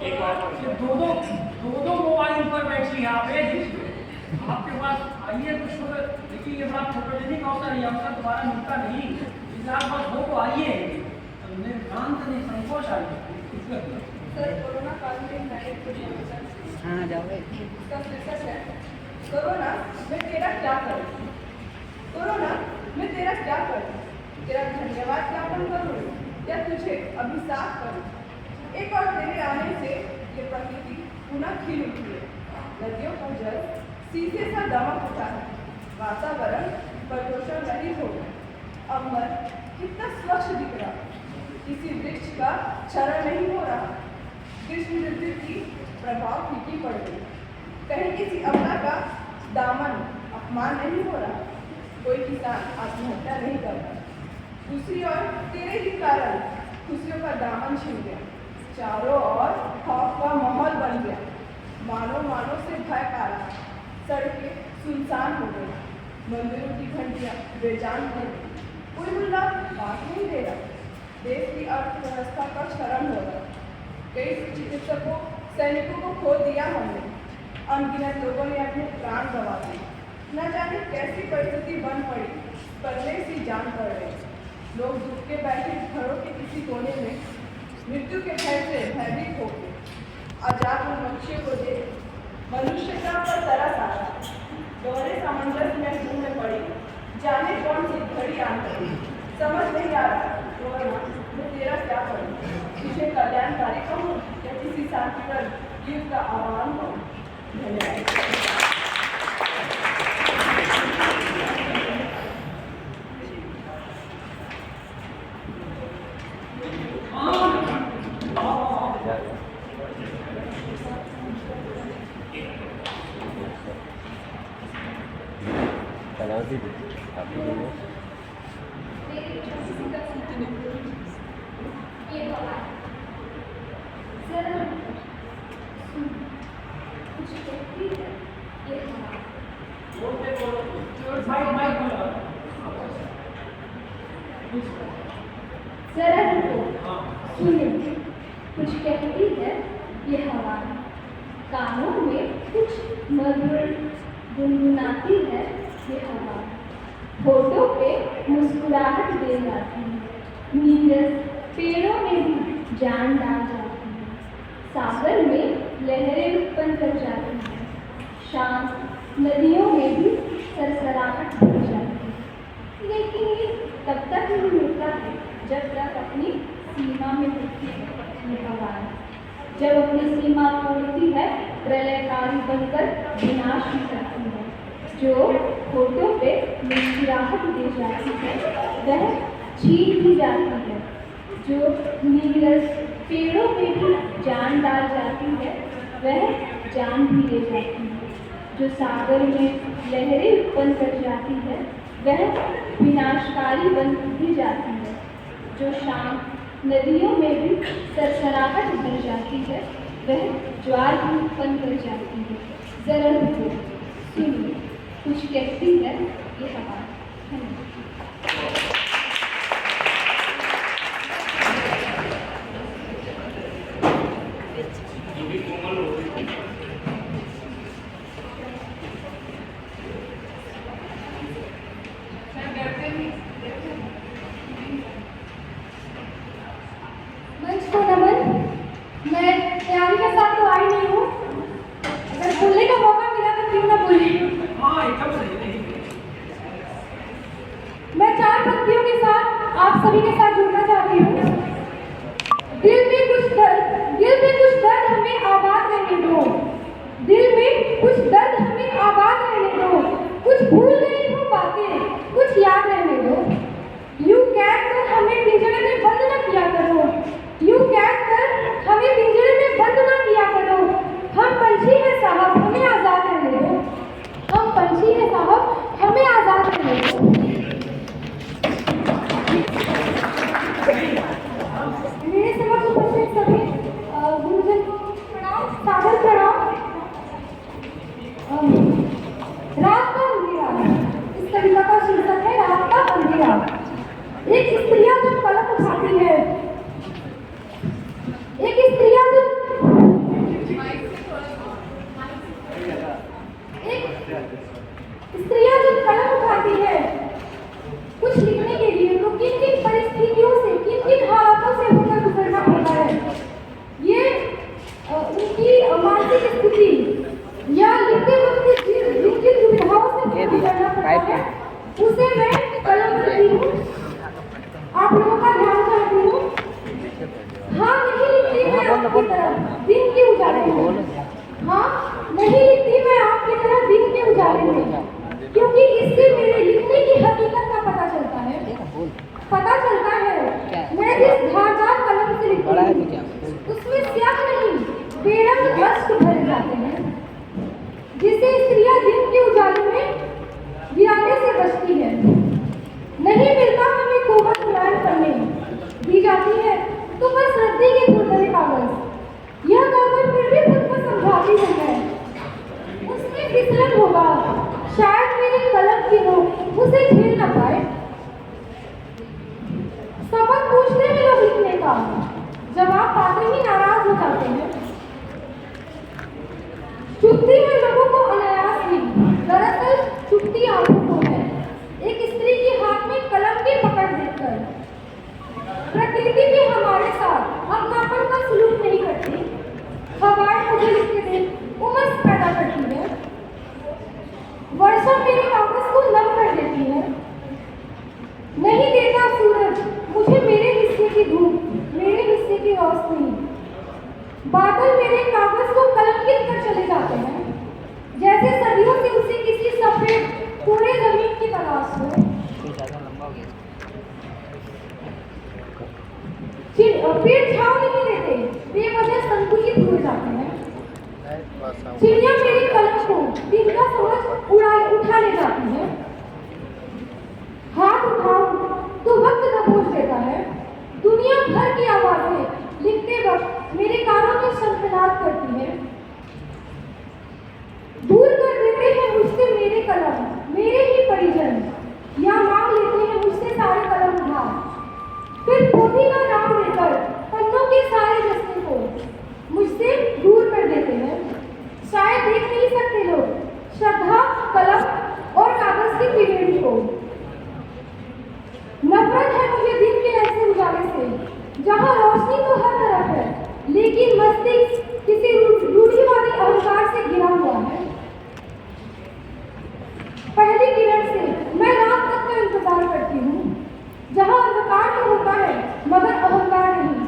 एक बात, दो मोबाइल पर बैठी है आप, आपके पास आइए कुछ तो देखिए, ये बड़ा फोटोजेनिक अवसर है, अवसर दोबारा मिलता नहीं। इस आप बस हो तो आइए, शांत नहीं संकोच आइए। सर, कोरोना काल में मैंने कुछ हाँ जाओ। इसका शीर्षक है कोरोना मैं तेरा क्या करूं। कोरोना मैं तेरा क्या करूं? तेरा धन्यवाद ज्ञापन करूं या तुझे अभिशाप करूं? एक और तेरे आने से ये प्रकृति पुनः खिल उठी है। नदियों का जल शीशे सा दमक उठा है। वातावरण प्रदूषण रहित हो गया। अम्बर कितना स्वच्छ दिख रहा। किसी वृक्ष का क्षरण नहीं हो रहा। ग्रीष्म ऋतु की प्रभाव फीकी पड़ गई। कहीं किसी अम्ला का दामन अपमान नहीं हो रहा। कोई किसान आत्महत्या नहीं कर रहा। दूसरी ओर तेरे ही कारण खुशियों का दामन छिन गया। चारों ओर खौफ का माहौल बन गया। मानो से भय पा रहा। सड़कें सुनसान हो गई। मंदिरों की घंटियां बेजान हो गई। कोई मुल्ला बात नहीं दे रहा। देश की अर्थव्यवस्था का क्षरण हो रहा। कई चिकित्सकों सैनिकों को खो दिया हमने। अनगिनत लोगों ने अपने प्राण गंवा दिए। न जाने कैसी परिस्थिति बन पड़ी, पल्ले सी जान पड़ रही। लोग दुख के बैठे घरों के किसी कोने में मृत्यु के भय से भयभीत हो गए। आजाद मनुष्य को देख मनुष्यता पर तरस आ रहा। गहरे सामंजस्य में घूम पड़ी। जाने कौन सी घड़ी आ गई। समझ नहीं आ रहा मैं तेरा क्या करूँ। तुझे कल्याणकारी कहूँ या किसी शांतिप्रद युद्ध का आह्वान कहूँ। धन्यवाद। जरा रुको, सुनो, कुछ कहती है ये हवा। कानों में कुछ मधुर गुनगुनाती है ये हवा। होठों पे मुस्कुराहट दे जाती है। नीरस पेड़ों में भी जान डाल जाती है। सागर में लहरें उत्पन्न कर जाती हैं। शांत नदियों में भी सरसराहट हो जाती है। लेकिन ये तब तक नहीं होता है जब तक अपनी सीमा में होती है ये हवा। जब अपनी सीमा तोड़ती है प्रलयकारी बनकर विनाश भी करती है। जो होठों पे मुस्कुराहट दे जाती है वह छीन भी जाती है। जो नीरस पेड़ों में भी जान डाल जाती है वह जान भी ले जाती है। जो सागर में लहरें उत्पन्न कर जाती है वह विनाशकारी बन भी जाती है। जो शांत नदियों में भी सरसराहट भर जाती है वह ज्वार भी उत्पन्न कर जाती है। जरा रुको, सुनिए, कुछ कहती है ये हवा। मंच को नमन। मैं तैयारी के साथ तो आई नहीं हूँ। अगर बोलने का मौका मिला तो क्यों ना बोले। हाँ एकदम सही। मैं 4 पंक्तियों के साथ आप सभी के साथ जुड़ना चाहती हूँ। दिल में कुछ दर्द हमें आबाद रहने दो। दिल में कुछ दर्द हमें आबाद रहने दो। कुछ भूल गई हो बातें, कुछ याद रहने दो। यूं कैद कर हमें पिंजरे में बंद न किया करो। यूं कैद कर हमें पिंजरे में बंद न किया करो। हम पंछी हैं साहब, हमें आजाद रहने दो। हम पंछी हैं साहब, हमें आजाद रहने दो। मेरे समक्ष उपस्थित सभी गुरुजन को प्रणाम, सादर प्रणाम। रात का अंधेरा, इस कविता का शीर्षक है रात का अंधेरा। एक स्त्रियां जब कलम उठाती है, एक स्त्रियां जब कलम उठाती है कुछ लिखने के लिए, तो किन किन परिस्थितियों से, किन किन हालातों से होकर गुजरना पड़ता है। ये उनकी मानसिक स्थिति या लिखते वक्त जिन जिन दुविधाओं से गुजरना पड़ता है उसे मैं कलम करती हूँ, आप लोगों का ध्यान चाहती हूँ। हाँ नहीं लिखती मैं आपकी तरफ दिन की उजाले में। हाँ, नहीं लिखती मैं आपकी तरह दिन के उजाले में, क्योंकि इससे मेरे लिखने की हकीकत का पता चलता है। पता चलता है मैं जिस धारदार कलम से लिखती हूँ उसमें स्याह नहीं बेरंग अश्क भरे जाते हैं, जिसे स्त्रियां दिन के उजाले में गिराने से बचती है। नहीं मिलता हमें कोमल मुलायम करने दी जाती है तो बस रद्दी के खुरदरे कागज, यह कहकर फिर भी खुद को समझाती है उसमें फिसलन होगा, शायद मेरी कलम की नोक उसे झेल न पाए। सबक पूछते हैं लोग लिखने का, जवाब पाते ही नाराज हो जाते हैं। चुभती है लोगों को अनायास ही, दरअसल चुभती आंखों को है एक स्त्री के हाथ में कलम की पकड़ देखकर। प्रकृति भी हमारे साथ अपनापन का सलूक नहीं करती, हवाएं मुझे लिखते देख उमस पैदा करती है, वर्षा मेरे कागज को नम कर देती है। नहीं देता सूरज मुझे मेरे हिस्से की धूप, मेरे हिस्से की रोशनी, बादल मेरे कागज को कलंकित कर चले जाते हैं, जैसे सदियों से उसे किसी सफेद पूरे जमीन की तलाश हो। पेड़ छांव नहीं देते, बेवजह संकुचित हो जाते हैं। चिड़िया मेरी कलम को दिन का समझ उठा ले जाती है, हाथ उठाओ तो वक्त दबोच देता है। दुनिया भर की आवाजें लिखते वक्त मेरे कानों में शंखनाद करती है, दूर कर देते हैं मुझसे मेरे कलम, मेरे ही परिजन, या मांग लेते हैं मुझसे सारे कलम उधार, फिर पोथी का नाम लेकर पन्नों के सारे जश्न को मुझसे दूर कर देते हैं। शायद देख नहीं सकते लोग श्रद्धा, कलम और कागज की त्रिवेणी को। नफरत है मुझे दिन के ऐसे उजाले से जहां रोशनी तो हर तरफ है, लेकिन मस्तिष्क किसी रूढ़िवादी अहंकार से घिरा हुआ है। पहली किरण से मैं रात तक का इंतजार करती हूँ, जहां अंधकार तो होता है मगर अहंकार नहीं।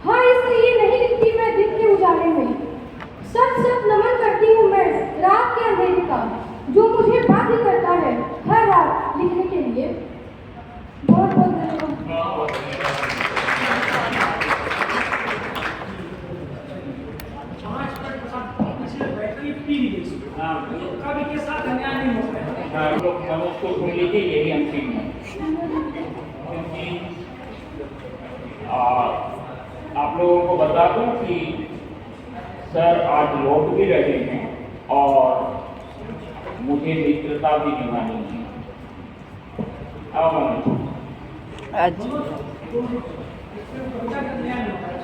हाँ, इसलिए नहीं लिखती मैं दिन के उजाले में, सच सच नमन करती हूँ मैं रात के अंधेरे का, जो मुझे बाध्य करता है हर रात लिखने के लिए। बहुत बहुत धन्यवाद। बैटरी पी ली कभी के साथ अन्याय नहीं हो पाएगा। हम उसको सुन लीजिए, यही अंतिम है। क्योंकि आप लोगों को बता दूं कि सर आज लौट भी रहे हैं और मुझे मित्रता भी निभानी है। आज इसमें अन्याय नहीं होता है।